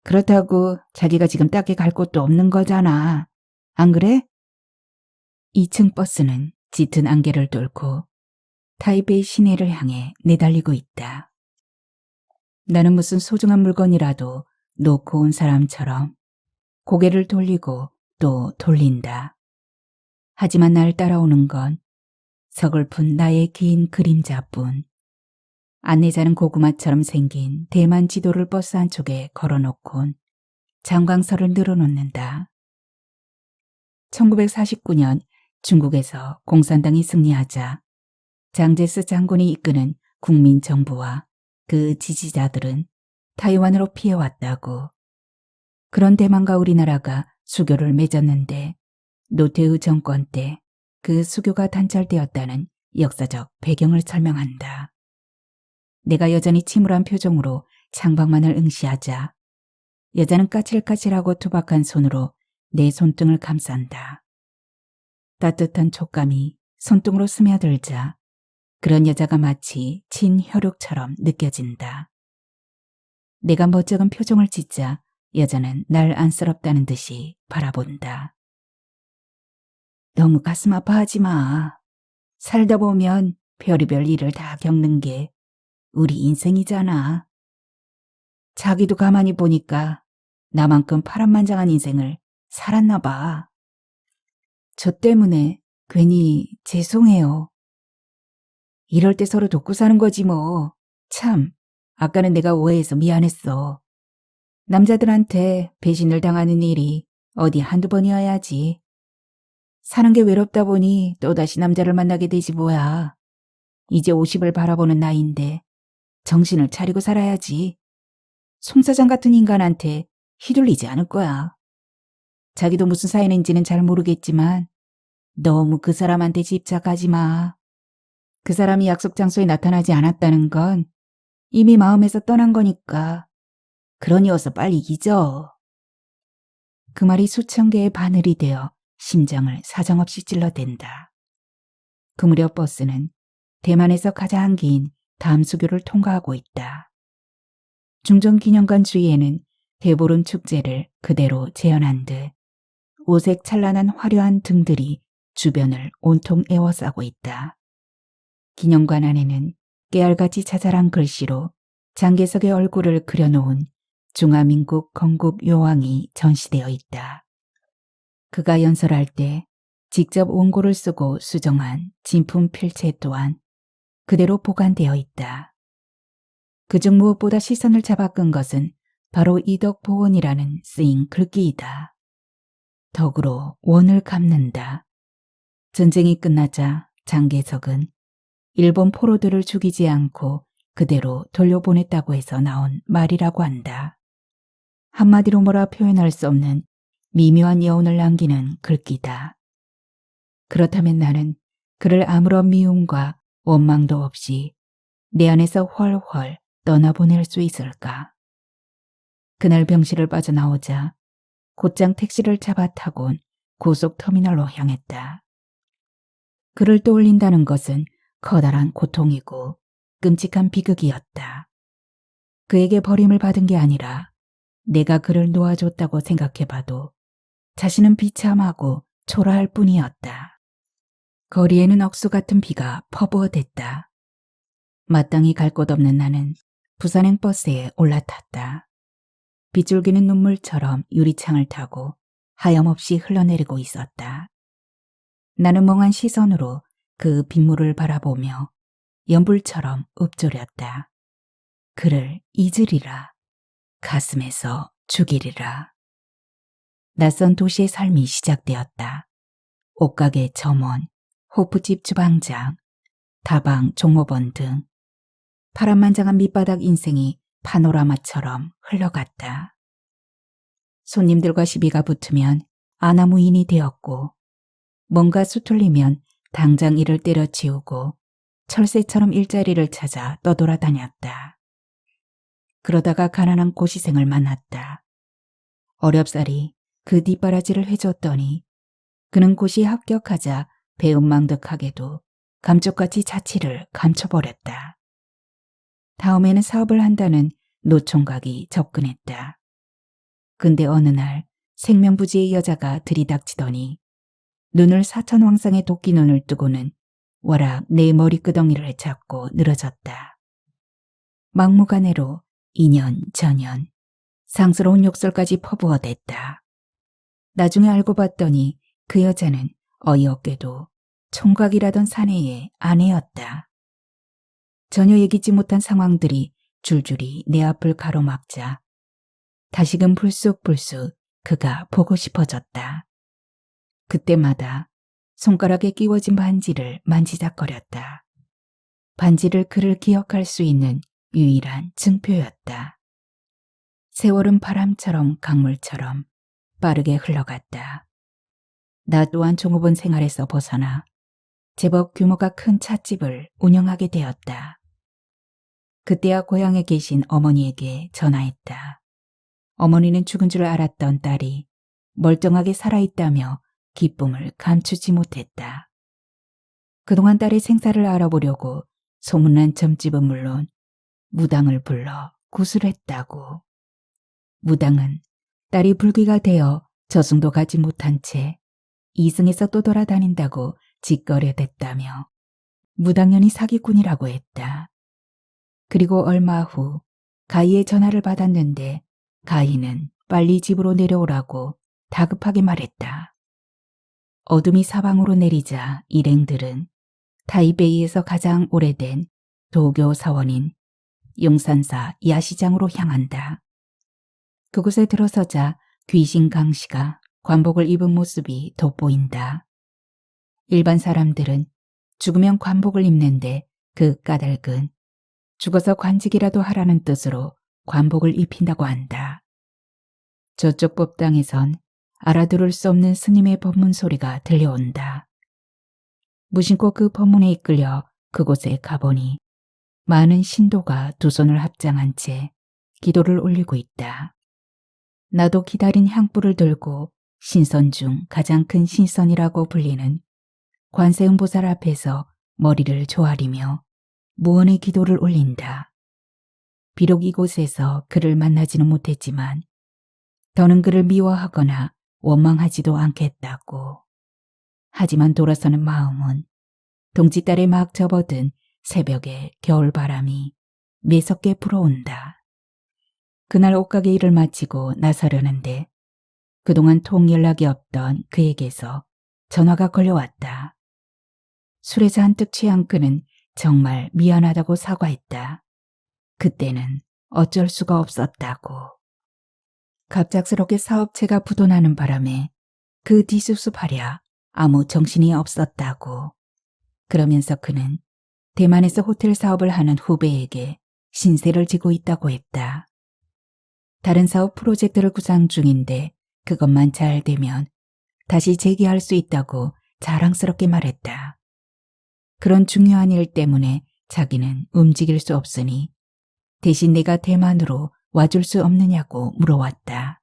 A: 그렇다고 자기가 지금 딱히 갈 곳도 없는 거잖아. 안 그래? 2층 버스는 짙은 안개를 뚫고 타이베이 시내를 향해 내달리고 있다. 나는 무슨 소중한 물건이라도 놓고 온 사람처럼 고개를 돌리고 또 돌린다. 하지만 날 따라오는 건 서글픈 나의 긴 그림자뿐. 안내자는 고구마처럼 생긴 대만 지도를 버스 한쪽에 걸어놓곤 장광설을 늘어놓는다. 1949년 중국에서 공산당이 승리하자 장제스 장군이 이끄는 국민정부와 그 지지자들은 타이완으로 피해왔다고. 그런 대만과 우리나라가 수교를 맺었는데 노태우 정권 때 그 수교가 단절되었다는 역사적 배경을 설명한다. 내가 여전히 침울한 표정으로 창밖만을 응시하자 여자는 까칠까칠하고 투박한 손으로 내 손등을 감싼다. 따뜻한 촉감이 손등으로 스며들자 그런 여자가 마치 친혈육처럼 느껴진다. 내가 멋쩍은 표정을 짓자 여자는 날 안쓰럽다는 듯이 바라본다. 너무 가슴 아파하지 마. 살다 보면 별의별 일을 다 겪는 게 우리 인생이잖아. 자기도 가만히 보니까 나만큼 파란만장한 인생을 살았나 봐. 저 때문에 괜히 죄송해요. 이럴 때 서로 돕고 사는 거지 뭐. 참, 아까는 내가 오해해서 미안했어. 남자들한테 배신을 당하는 일이 어디 한두 번이어야지. 사는 게 외롭다 보니 또다시 남자를 만나게 되지 뭐야. 이제 50을 바라보는 나이인데 정신을 차리고 살아야지. 송 사장 같은 인간한테 휘둘리지 않을 거야. 자기도 무슨 사연인지는 잘 모르겠지만 너무 그 사람한테 집착하지 마. 그 사람이 약속 장소에 나타나지 않았다는 건 이미 마음에서 떠난 거니까. 그러니 어서 빨리 잊어. 그 말이 수천 개의 바늘이 되어 심장을 사정없이 찔러댄다. 그 무렵 버스는 대만에서 가장 긴 담수교를 통과하고 있다. 중정기념관 주위에는 대보름 축제를 그대로 재현한 듯 오색 찬란한 화려한 등들이 주변을 온통 에워싸고 있다. 기념관 안에는 깨알같이 자잘한 글씨로 장개석의 얼굴을 그려놓은 중화민국 건국 요왕이 전시되어 있다. 그가 연설할 때 직접 원고를 쓰고 수정한 진품 필체 또한 그대로 보관되어 있다. 그중 무엇보다 시선을 잡아끈 것은 바로 이덕보원이라는 쓰인 글귀이다. 덕으로 원을 갚는다. 전쟁이 끝나자 장개석은 일본 포로들을 죽이지 않고 그대로 돌려보냈다고 해서 나온 말이라고 한다. 한마디로 뭐라 표현할 수 없는 미묘한 여운을 남기는 글귀다. 그렇다면 나는 그를 아무런 미움과 원망도 없이 내 안에서 훨훨 떠나보낼 수 있을까? 그날 병실을 빠져나오자 곧장 택시를 잡아 타곤 고속터미널로 향했다. 그를 떠올린다는 것은 커다란 고통이고 끔찍한 비극이었다. 그에게 버림을 받은 게 아니라 내가 그를 놓아줬다고 생각해봐도 자신은 비참하고 초라할 뿐이었다. 거리에는 억수 같은 비가 퍼부어댔다. 마땅히 갈 곳 없는 나는 부산행 버스에 올라탔다. 빗줄기는 눈물처럼 유리창을 타고 하염없이 흘러내리고 있었다. 나는 멍한 시선으로 그 빗물을 바라보며 연불처럼 읊조렸다. 그를 잊으리라. 가슴에서 죽이리라. 낯선 도시의 삶이 시작되었다. 옷가게 점원, 호프집 주방장, 다방 종업원 등 파란만장한 밑바닥 인생이 파노라마처럼 흘러갔다. 손님들과 시비가 붙으면 아나무인이 되었고, 뭔가 수틀리면 당장 이를 때려치우고 철새처럼 일자리를 찾아 떠돌아다녔다. 그러다가 가난한 고시생을 만났다. 어렵사리 그 뒷바라지를 해줬더니 그는 고시에 합격하자 배은망덕하게도 감쪽같이 자취를 감춰버렸다. 다음에는 사업을 한다는 노총각이 접근했다. 근데 어느 날 생명부지의 여자가 들이닥치더니 눈을 사천왕상의 도끼 눈을 뜨고는 워락 내 머리끄덩이를 잡고 늘어졌다. 막무가내로 인연 전연 상스러운 욕설까지 퍼부어댔다. 나중에 알고 봤더니 그 여자는 어이없게도 총각이라던 사내의 아내였다. 전혀 예기치 못한 상황들이 줄줄이 내 앞을 가로막자 다시금 불쑥불쑥 그가 보고 싶어졌다. 그때마다 손가락에 끼워진 반지를 만지작거렸다. 반지를 그를 기억할 수 있는 유일한 증표였다. 세월은 바람처럼 강물처럼 빠르게 흘러갔다. 나 또한 종업원 생활에서 벗어나 제법 규모가 큰 찻집을 운영하게 되었다. 그때야 고향에 계신 어머니에게 전화했다. 어머니는 죽은 줄 알았던 딸이 멀쩡하게 살아있다며 기쁨을 감추지 못했다. 그동안 딸의 생사를 알아보려고 소문난 점집은 물론 무당을 불러 구술했다고. 무당은 딸이 불귀가 되어 저승도 가지 못한 채 이승에서 또 돌아다닌다고 짓거려댔다며 무당년이 사기꾼이라고 했다. 그리고 얼마 후 가희의 전화를 받았는데 가희는 빨리 집으로 내려오라고 다급하게 말했다. 어둠이 사방으로 내리자 일행들은 타이베이에서 가장 오래된 도교 사원인 용산사 야시장으로 향한다. 그곳에 들어서자 귀신 강씨가 관복을 입은 모습이 돋보인다. 일반 사람들은 죽으면 관복을 입는데 그 까닭은 죽어서 관직이라도 하라는 뜻으로 관복을 입힌다고 한다. 저쪽 법당에선 알아들을 수 없는 스님의 법문 소리가 들려온다. 무심코 그 법문에 이끌려 그곳에 가보니 많은 신도가 두 손을 합장한 채 기도를 올리고 있다. 나도 기다린 향불을 들고 신선 중 가장 큰 신선이라고 불리는 관세음보살 앞에서 머리를 조아리며 무언의 기도를 올린다. 비록 이곳에서 그를 만나지는 못했지만 더는 그를 미워하거나 원망하지도 않겠다고. 하지만 돌아서는 마음은 동짓달에 막 접어든 새벽의 겨울바람이 매섭게 불어온다. 그날 옷가게 일을 마치고 나서려는데 그동안 통 연락이 없던 그에게서 전화가 걸려왔다. 술에 잔뜩 취한 그는 정말 미안하다고 사과했다. 그때는 어쩔 수가 없었다고. 갑작스럽게 사업체가 부도나는 바람에 그 뒤수습하랴 아무 정신이 없었다고. 그러면서 그는 대만에서 호텔 사업을 하는 후배에게 신세를 지고 있다고 했다. 다른 사업 프로젝트를 구상 중인데 그것만 잘 되면 다시 재기할 수 있다고 자랑스럽게 말했다. 그런 중요한 일 때문에 자기는 움직일 수 없으니 대신 내가 대만으로 와줄 수 없느냐고 물어왔다.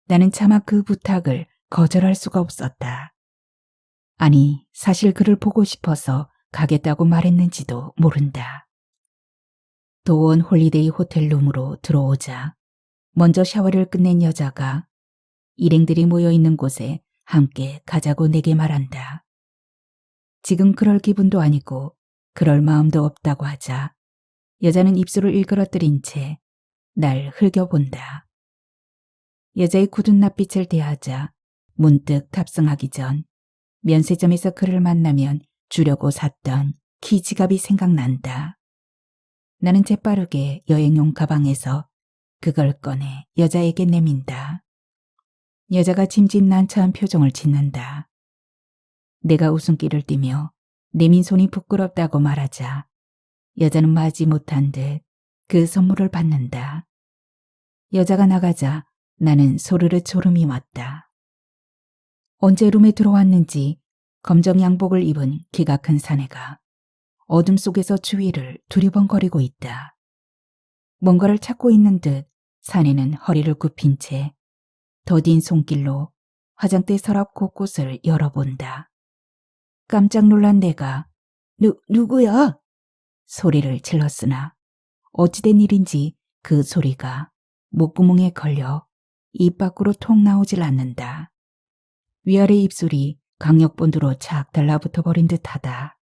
A: 나는 차마 그 부탁을 거절할 수가 없었다. 아니, 사실 그를 보고 싶어서 가겠다고 말했는지도 모른다. 도원 홀리데이 호텔 룸으로 들어오자 먼저 샤워를 끝낸 여자가 일행들이 모여있는 곳에 함께 가자고 내게 말한다. 지금 그럴 기분도 아니고 그럴 마음도 없다고 하자 여자는 입술을 일그러뜨린 채 날 흘겨본다. 여자의 굳은 낯빛을 대하자 문득 탑승하기 전 면세점에서 그를 만나면 주려고 샀던 키 지갑이 생각난다. 나는 재빠르게 여행용 가방에서 그걸 꺼내 여자에게 내민다. 여자가 짐짓난처한 표정을 짓는다. 내가 웃음기를 띠며 내민 손이 부끄럽다고 말하자 여자는 마지 못한 듯 그 선물을 받는다. 여자가 나가자 나는 소르르 졸음이 왔다. 언제 룸에 들어왔는지 검정 양복을 입은 키가 큰 사내가 어둠 속에서 주위를 두리번거리고 있다. 뭔가를 찾고 있는 듯 사내는 허리를 굽힌 채 더딘 손길로 화장대 서랍 곳곳을 열어본다. 깜짝 놀란 내가 누구야? 소리를 질렀으나 어찌된 일인지 그 소리가 목구멍에 걸려 입 밖으로 통 나오질 않는다. 위아래 입술이 강력본드로 착 달라붙어 버린 듯하다.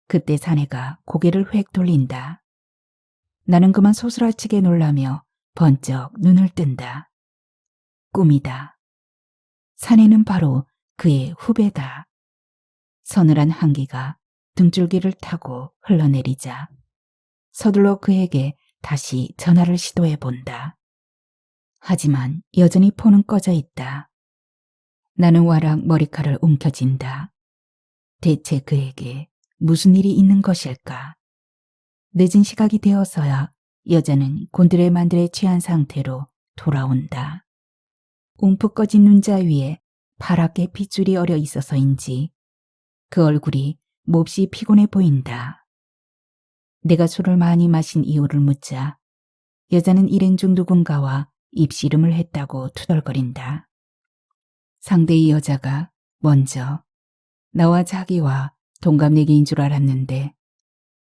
A: 그때 사내가 고개를 획 돌린다. 나는 그만 소스라치게 놀라며 번쩍 눈을 뜬다. 꿈이다. 사내는 바로 그의 후배다. 서늘한 한기가 등줄기를 타고 흘러내리자 서둘러 그에게 다시 전화를 시도해 본다. 하지만 여전히 폰은 꺼져 있다. 나는 와락 머리칼을 움켜쥔다. 대체 그에게 무슨 일이 있는 것일까? 늦은 시각이 되어서야 여자는 곤드레만드레 취한 상태로 돌아온다. 움푹 꺼진 눈자 위에 파랗게 핏줄이 어려 있어서인지 그 얼굴이 몹시 피곤해 보인다. 내가 술을 많이 마신 이유를 묻자 여자는 일행 중 누군가와 입씨름을 했다고 투덜거린다. 상대의 여자가 먼저 나와 자기와 동갑내기인 줄 알았는데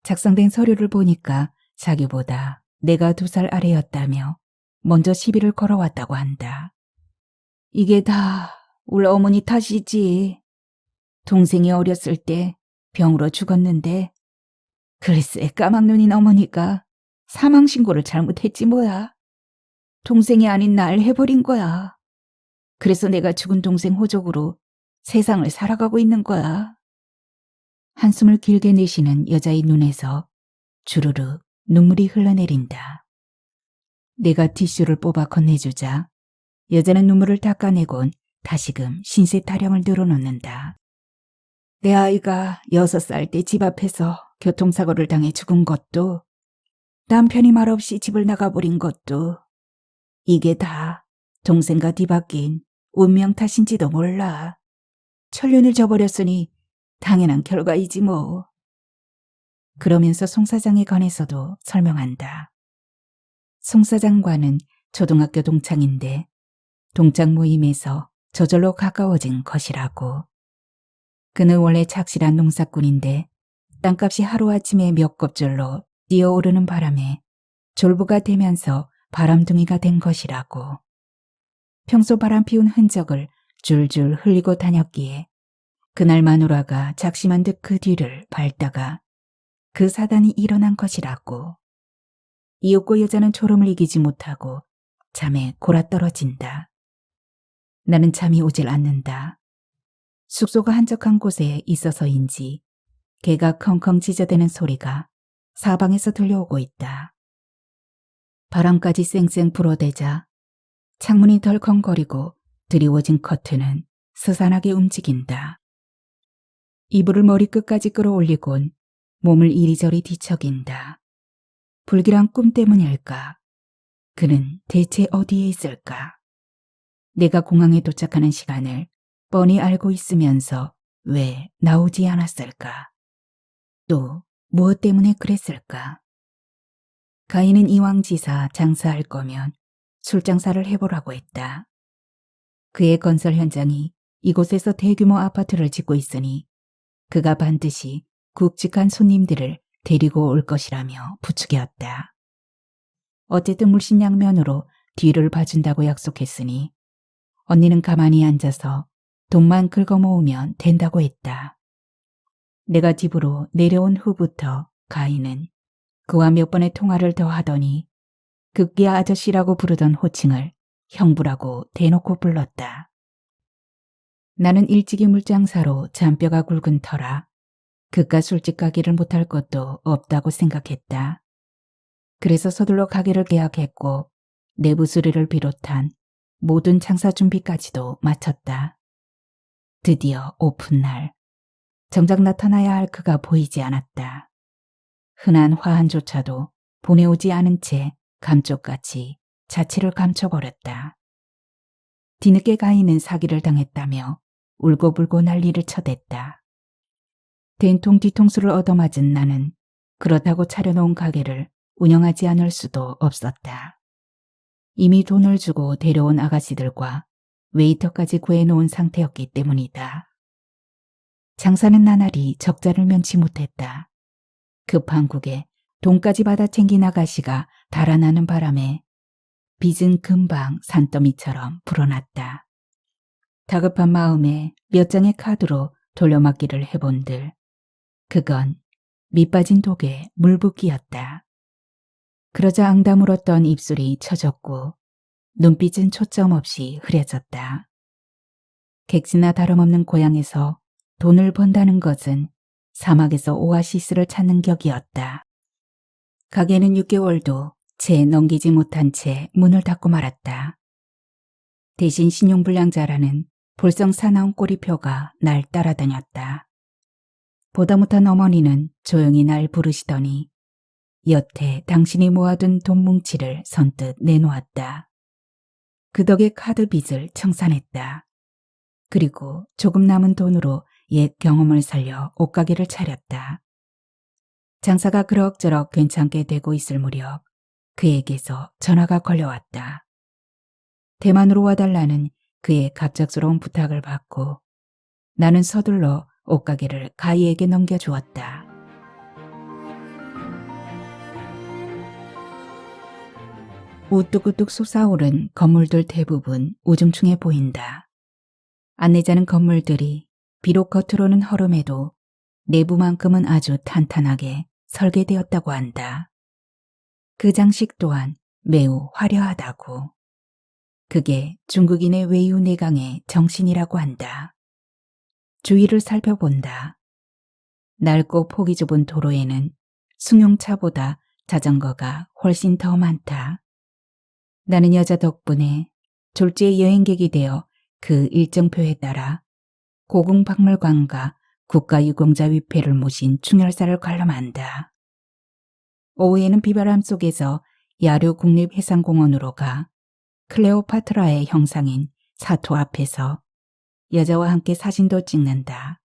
A: 작성된 서류를 보니까 자기보다 내가 2살 아래였다며 먼저 시비를 걸어왔다고 한다. 이게 다 우리 어머니 탓이지. 동생이 어렸을 때 병으로 죽었는데 글쎄 까막눈인 어머니가 사망신고를 잘못했지 뭐야. 동생이 아닌 날 해버린 거야. 그래서 내가 죽은 동생 호적으로 세상을 살아가고 있는 거야. 한숨을 길게 내쉬는 여자의 눈에서 주르륵 눈물이 흘러내린다. 내가 티슈를 뽑아 건네주자 여자는 눈물을 닦아내곤 다시금 신세 타령을 늘어놓는다. 내 아이가 6살 때 집 앞에서 교통사고를 당해 죽은 것도 남편이 말없이 집을 나가버린 것도 이게 다 동생과 뒤바뀐 운명 탓인지도 몰라. 천륜을 저버렸으니 당연한 결과이지 뭐. 그러면서 송 사장에 관해서도 설명한다. 송 사장과는 초등학교 동창인데 동창 모임에서 저절로 가까워진 것이라고. 그는 원래 착실한 농사꾼인데 땅값이 하루아침에 몇 겁줄로 뛰어오르는 바람에 졸부가 되면서 바람둥이가 된 것이라고. 평소 바람 피운 흔적을 줄줄 흘리고 다녔기에 그날 마누라가 작심한 듯 그 뒤를 밟다가 그 사단이 일어난 것이라고. 이윽고 여자는 졸음을 이기지 못하고 잠에 골아떨어진다. 나는 잠이 오질 않는다. 숙소가 한적한 곳에 있어서인지 개가 컹컹 짖어대는 소리가 사방에서 들려오고 있다. 바람까지 쌩쌩 불어대자 창문이 덜컹거리고 드리워진 커튼은 스산하게 움직인다. 이불을 머리끝까지 끌어올리곤 몸을 이리저리 뒤척인다. 불길한 꿈 때문일까? 그는 대체 어디에 있을까? 내가 공항에 도착하는 시간을 뻔히 알고 있으면서 왜 나오지 않았을까? 또 무엇 때문에 그랬을까? 가인은 이왕지사 장사할 거면 술장사를 해보라고 했다. 그의 건설 현장이 이곳에서 대규모 아파트를 짓고 있으니 그가 반드시 굵직한 손님들을 데리고 올 것이라며 부추겼다. 어쨌든 물심양면으로 뒤를 봐준다고 약속했으니 언니는 가만히 앉아서 돈만 긁어모으면 된다고 했다. 내가 집으로 내려온 후부터 가인은 그와 몇 번의 통화를 더 하더니 급기야 아저씨라고 부르던 호칭을 형부라고 대놓고 불렀다. 나는 일찍이 물장사로 잔뼈가 굵은 터라 그깟 술집 가기를 못할 것도 없다고 생각했다. 그래서 서둘러 가게를 계약했고 내부 수리를 비롯한 모든 장사 준비까지도 마쳤다. 드디어 오픈날. 정작 나타나야 할 그가 보이지 않았다. 흔한 화환조차도 보내오지 않은 채 감쪽같이 자취를 감춰버렸다. 뒤늦게 가인은 사기를 당했다며 울고불고 난리를 쳐댔다. 된통 뒤통수를 얻어맞은 나는 그렇다고 차려놓은 가게를 운영하지 않을 수도 없었다. 이미 돈을 주고 데려온 아가씨들과 웨이터까지 구해놓은 상태였기 때문이다. 장사는 나날이 적자를 면치 못했다. 급한 국에 돈까지 받아 챙긴 아가씨가 달아나는 바람에 빚은 금방 산더미처럼 불어났다. 다급한 마음에 몇 장의 카드로 돌려막기를 해본들 그건 밑빠진 독에 물붓기였다. 그러자 앙다 물었던 입술이 처졌고 눈빛은 초점 없이 흐려졌다. 객지나 다름없는 고향에서 돈을 번다는 것은 사막에서 오아시스를 찾는 격이었다. 가게는 6개월도 채 넘기지 못한 채 문을 닫고 말았다. 대신 신용불량자라는 볼성 사나운 꼬리표가 날 따라다녔다. 보다 못한 어머니는 조용히 날 부르시더니 여태 당신이 모아둔 돈 뭉치를 선뜻 내놓았다. 그 덕에 카드 빚을 청산했다. 그리고 조금 남은 돈으로 옛 경험을 살려 옷가게를 차렸다. 장사가 그럭저럭 괜찮게 되고 있을 무렵 그에게서 전화가 걸려왔다. 대만으로 와달라는 그의 갑작스러운 부탁을 받고 나는 서둘러 옷가게를 가희에게 넘겨주었다. 우뚝우뚝 솟아오른 건물들 대부분 우중충해 보인다. 안내자는 건물들이 비록 겉으로는 허름해도 내부만큼은 아주 탄탄하게 설계되었다고 한다. 그 장식 또한 매우 화려하다고. 그게 중국인의 외유내강의 정신이라고 한다. 주위를 살펴본다. 넓고 폭이 좁은 도로에는 승용차보다 자전거가 훨씬 더 많다. 나는 여자 덕분에 졸지의 여행객이 되어 그 일정표에 따라 고궁박물관과 국가유공자 위패를 모신 충혈사를 관람한다. 오후에는 비바람 속에서 야류 국립해상공원으로 가 클레오파트라의 형상인 사토 앞에서 여자와 함께 사진도 찍는다.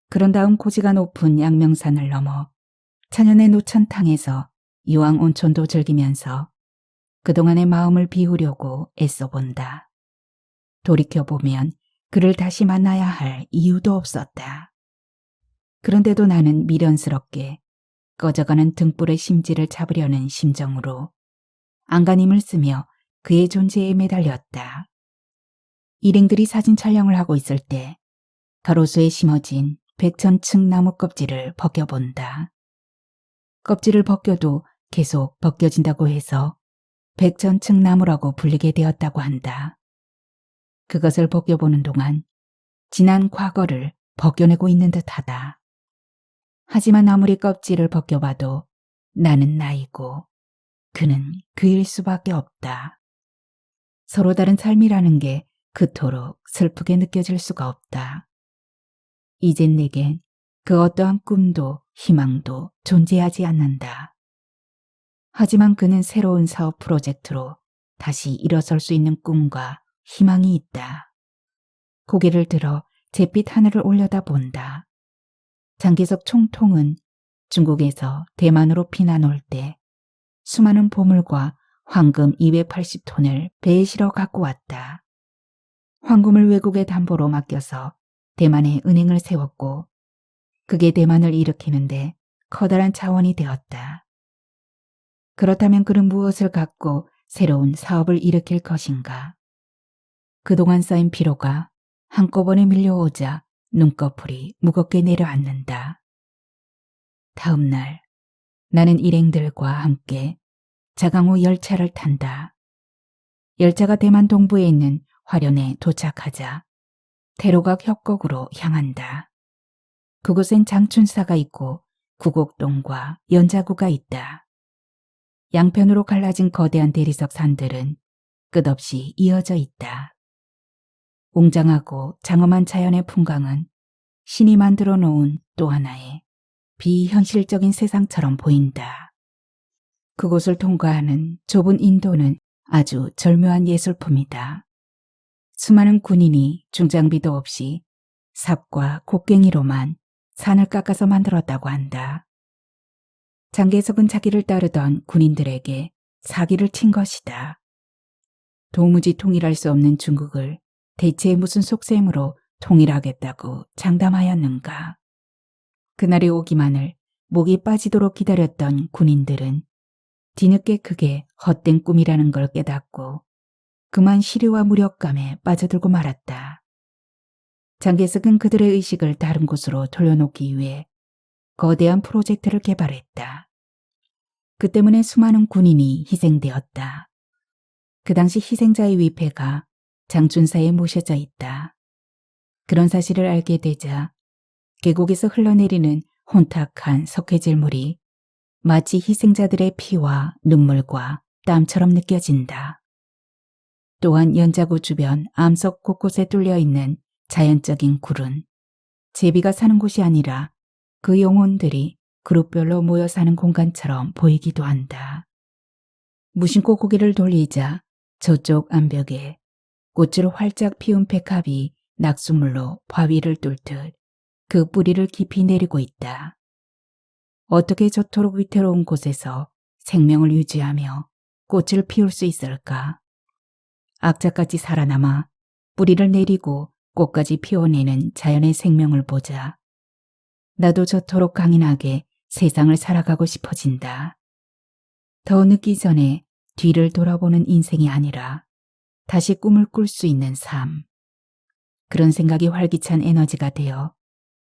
A: 그런 다음 고지가 높은 양명산을 넘어 천연의 노천탕에서 유황 온천도 즐기면서 그동안의 마음을 비우려고 애써본다. 돌이켜보면 그를 다시 만나야 할 이유도 없었다. 그런데도 나는 미련스럽게 꺼져가는 등불의 심지를 잡으려는 심정으로 안간힘을 쓰며 그의 존재에 매달렸다. 일행들이 사진 촬영을 하고 있을 때 가로수에 심어진 백천층 나무 껍질을 벗겨본다. 껍질을 벗겨도 계속 벗겨진다고 해서 백천층 나무라고 불리게 되었다고 한다. 그것을 벗겨보는 동안 지난 과거를 벗겨내고 있는 듯하다. 하지만 아무리 껍질을 벗겨봐도 나는 나이고 그는 그일 수밖에 없다. 서로 다른 삶이라는 게 그토록 슬프게 느껴질 수가 없다. 이젠 내겐 그 어떠한 꿈도 희망도 존재하지 않는다. 하지만 그는 새로운 사업 프로젝트로 다시 일어설 수 있는 꿈과 희망이 있다. 고개를 들어 잿빛 하늘을 올려다본다. 장기석 총통은 중국에서 대만으로 피난 올 때 수많은 보물과 황금 280톤을 배에 실어 갖고 왔다. 황금을 외국에 담보로 맡겨서 대만에 은행을 세웠고 그게 대만을 일으키는데 커다란 자원이 되었다. 그렇다면 그는 무엇을 갖고 새로운 사업을 일으킬 것인가? 그동안 쌓인 피로가 한꺼번에 밀려오자 눈꺼풀이 무겁게 내려앉는다. 다음 날 나는 일행들과 함께 자강호 열차를 탄다. 열차가 대만 동부에 있는 화련에 도착하자 대로각 협곡으로 향한다. 그곳엔 장춘사가 있고 구곡동과 연자구가 있다. 양편으로 갈라진 거대한 대리석 산들은 끝없이 이어져 있다. 웅장하고 장엄한 자연의 풍광은 신이 만들어 놓은 또 하나의 비현실적인 세상처럼 보인다. 그곳을 통과하는 좁은 인도는 아주 절묘한 예술품이다. 수많은 군인이 중장비도 없이 삽과 곡괭이로만 산을 깎아서 만들었다고 한다. 장개석은 자기를 따르던 군인들에게 사기를 친 것이다. 도무지 통일할 수 없는 중국을 대체 무슨 속셈으로 통일하겠다고 장담하였는가. 그날이 오기만을 목이 빠지도록 기다렸던 군인들은 뒤늦게 그게 헛된 꿈이라는 걸 깨닫고 그만 시류와 무력감에 빠져들고 말았다. 장개석은 그들의 의식을 다른 곳으로 돌려놓기 위해 거대한 프로젝트를 개발했다. 그 때문에 수많은 군인이 희생되었다. 그 당시 희생자의 위패가 장춘사에 모셔져 있다. 그런 사실을 알게 되자 계곡에서 흘러내리는 혼탁한 석회질물이 마치 희생자들의 피와 눈물과 땀처럼 느껴진다. 또한 연자구 주변 암석 곳곳에 뚫려 있는 자연적인 굴은 제비가 사는 곳이 아니라 그 영혼들이 그룹별로 모여 사는 공간처럼 보이기도 한다. 무심코 고개를 돌리자 저쪽 암벽에 꽃을 활짝 피운 백합이 낙수물로 바위를 뚫듯 그 뿌리를 깊이 내리고 있다. 어떻게 저토록 위태로운 곳에서 생명을 유지하며 꽃을 피울 수 있을까? 악착같이 살아남아 뿌리를 내리고 꽃까지 피워내는 자연의 생명을 보자 나도 저토록 강인하게 세상을 살아가고 싶어진다. 더 늦기 전에 뒤를 돌아보는 인생이 아니라 다시 꿈을 꿀 수 있는 삶. 그런 생각이 활기찬 에너지가 되어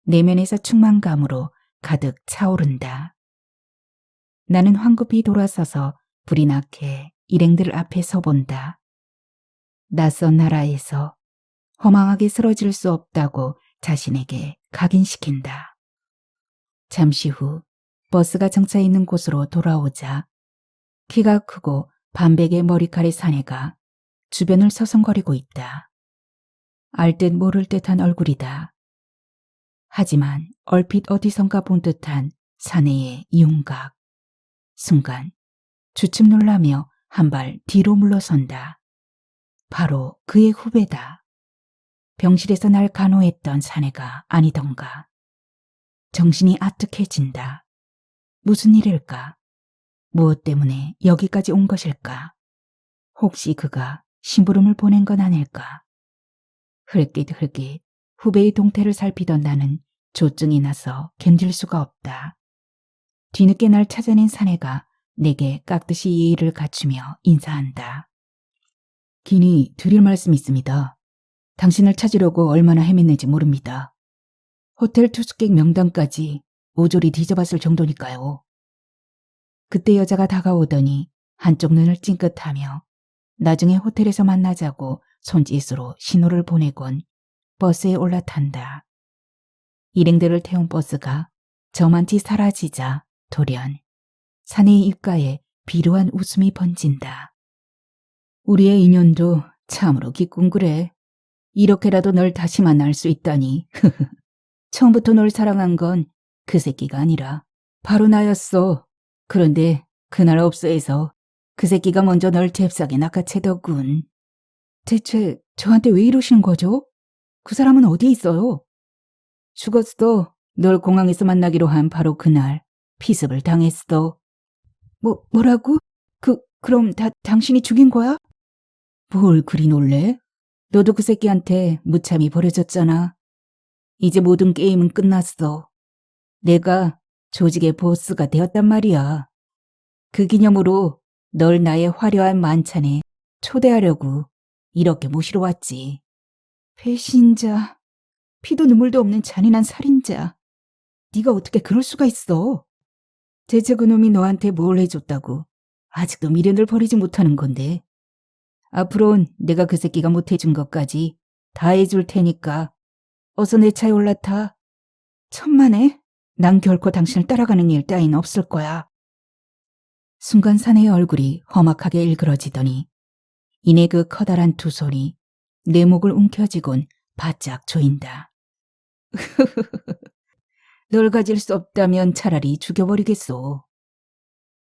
A: 내면에서 충만감으로 가득 차오른다. 나는 황급히 돌아서서 불이 나게 일행들 앞에 서본다. 낯선 나라에서 허망하게 쓰러질 수 없다고 자신에게 각인시킨다. 잠시 후 버스가 정차 있는 곳으로 돌아오자 키가 크고 반백의 머리카락의 사내가 주변을 서성거리고 있다. 알 듯 모를 듯한 얼굴이다. 하지만 얼핏 어디선가 본 듯한 사내의 윤곽. 순간 주춤 놀라며 한 발 뒤로 물러선다. 바로 그의 후배다. 병실에서 날 간호했던 사내가 아니던가. 정신이 아득해진다. 무슨 일일까? 무엇 때문에 여기까지 온 것일까? 혹시 그가 심부름을 보낸 건 아닐까? 흘깃흘깃 후배의 동태를 살피던 나는 조증이 나서 견딜 수가 없다. 뒤늦게 날 찾아낸 사내가 내게 깍듯이 예의를 갖추며 인사한다. 긴히 드릴 말씀이 있습니다. 당신을 찾으려고 얼마나 헤맸는지 모릅니다. 호텔 투숙객 명단까지 모조리 뒤져봤을 정도니까요. 그때 여자가 다가오더니 한쪽 눈을 찡긋하며 나중에 호텔에서 만나자고 손짓으로 신호를 보내곤 버스에 올라탄다. 일행들을 태운 버스가 저만치 사라지자 돌연 사내의 입가에 비루한 웃음이 번진다. 우리의 인연도 참으로 기꾼그래. 이렇게라도 널 다시 만날 수 있다니. 처음부터 널 사랑한 건 그 새끼가 아니라 바로 나였어. 그런데 그날 업소에서 그 새끼가 먼저 널 잽싸게 낚아채더군. 대체 저한테 왜 이러시는 거죠? 그 사람은 어디 있어요? 죽었어. 널 공항에서 만나기로 한 바로 그날 피습을 당했어. 뭐라고? 그럼 당신이 죽인 거야? 뭘 그리 놀래? 너도 그 새끼한테 무참히 버려졌잖아. 이제 모든 게임은 끝났어. 내가 조직의 보스가 되었단 말이야. 그 기념으로 널 나의 화려한 만찬에 초대하려고. 이렇게 모시러 왔지. 배신자, 피도 눈물도 없는 잔인한 살인자. 네가 어떻게 그럴 수가 있어? 대체 그놈이 너한테 뭘 해줬다고 아직도 미련을 버리지 못하는 건데. 앞으론 내가 그 새끼가 못해준 것까지 다 해줄 테니까 어서 내 차에 올라타. 천만에 난 결코 당신을 따라가는 일 따윈 없을 거야. 순간 사내의 얼굴이 험악하게 일그러지더니 이내 그 커다란 두 손이 내 목을 움켜쥐곤 바짝 조인다. 널 가질 수 없다면 차라리 죽여버리겠소.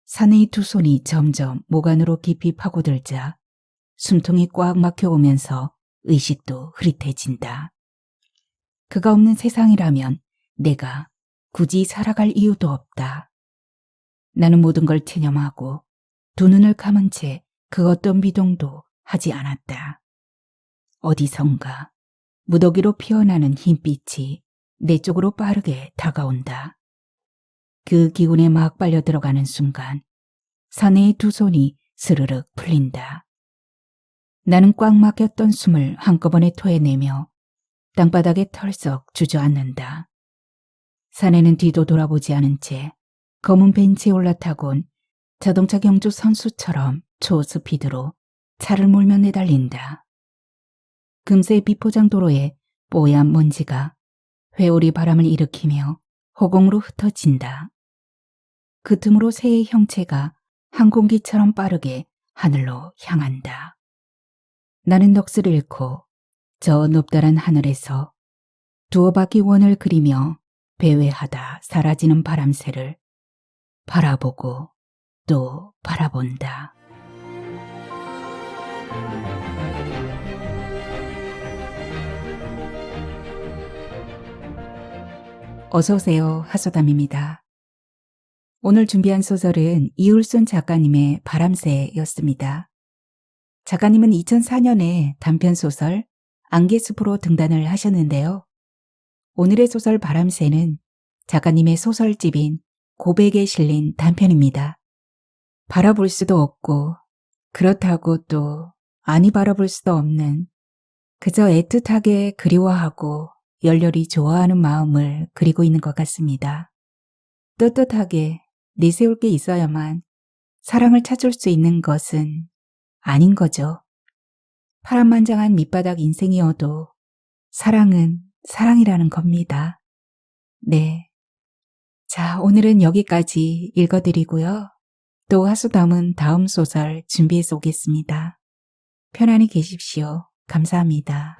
A: 사내의 두 손이 점점 목 안으로 깊이 파고들자 숨통이 꽉 막혀오면서 의식도 흐릿해진다. 그가 없는 세상이라면 내가 굳이 살아갈 이유도 없다. 나는 모든 걸 체념하고 두 눈을 감은 채 그 어떤 비동도 하지 않았다. 어디선가 무더기로 피어나는 흰빛이 내 쪽으로 빠르게 다가온다. 그 기운에 막 빨려 들어가는 순간 사내의 두 손이 스르륵 풀린다. 나는 꽉 막혔던 숨을 한꺼번에 토해내며 땅바닥에 털썩 주저앉는다. 사내는 뒤도 돌아보지 않은 채 검은 벤치에 올라타곤 자동차 경주 선수처럼 초스피드로 차를 몰며 내달린다. 금세 비포장 도로에 뽀얀 먼지가 회오리 바람을 일으키며 허공으로 흩어진다. 그 틈으로 새의 형체가 항공기처럼 빠르게 하늘로 향한다. 나는 넋을 잃고 저 높다란 하늘에서 두어 바퀴 원을 그리며 배회하다 사라지는 바람새를 바라보고 또 바라본다. 어서오세요. 하소담입니다. 오늘 준비한 소설은 이울순 작가님의 바람새였습니다. 작가님은 2004년에 단편소설 안개숲으로 등단을 하셨는데요. 오늘의 소설 바람새는 작가님의 소설집인 고백에 실린 단편입니다. 바라볼 수도 없고 그렇다고 또 아니 바라볼 수도 없는 그저 애틋하게 그리워하고 열렬히 좋아하는 마음을 그리고 있는 것 같습니다. 떳떳하게 내세울 게 있어야만 사랑을 찾을 수 있는 것은 아닌 거죠. 파란만장한 밑바닥 인생이어도 사랑은 사랑이라는 겁니다. 네. 자, 오늘은 여기까지 읽어드리고요. 또 하소담은 다음 소설 준비해서 오겠습니다. 편안히 계십시오. 감사합니다.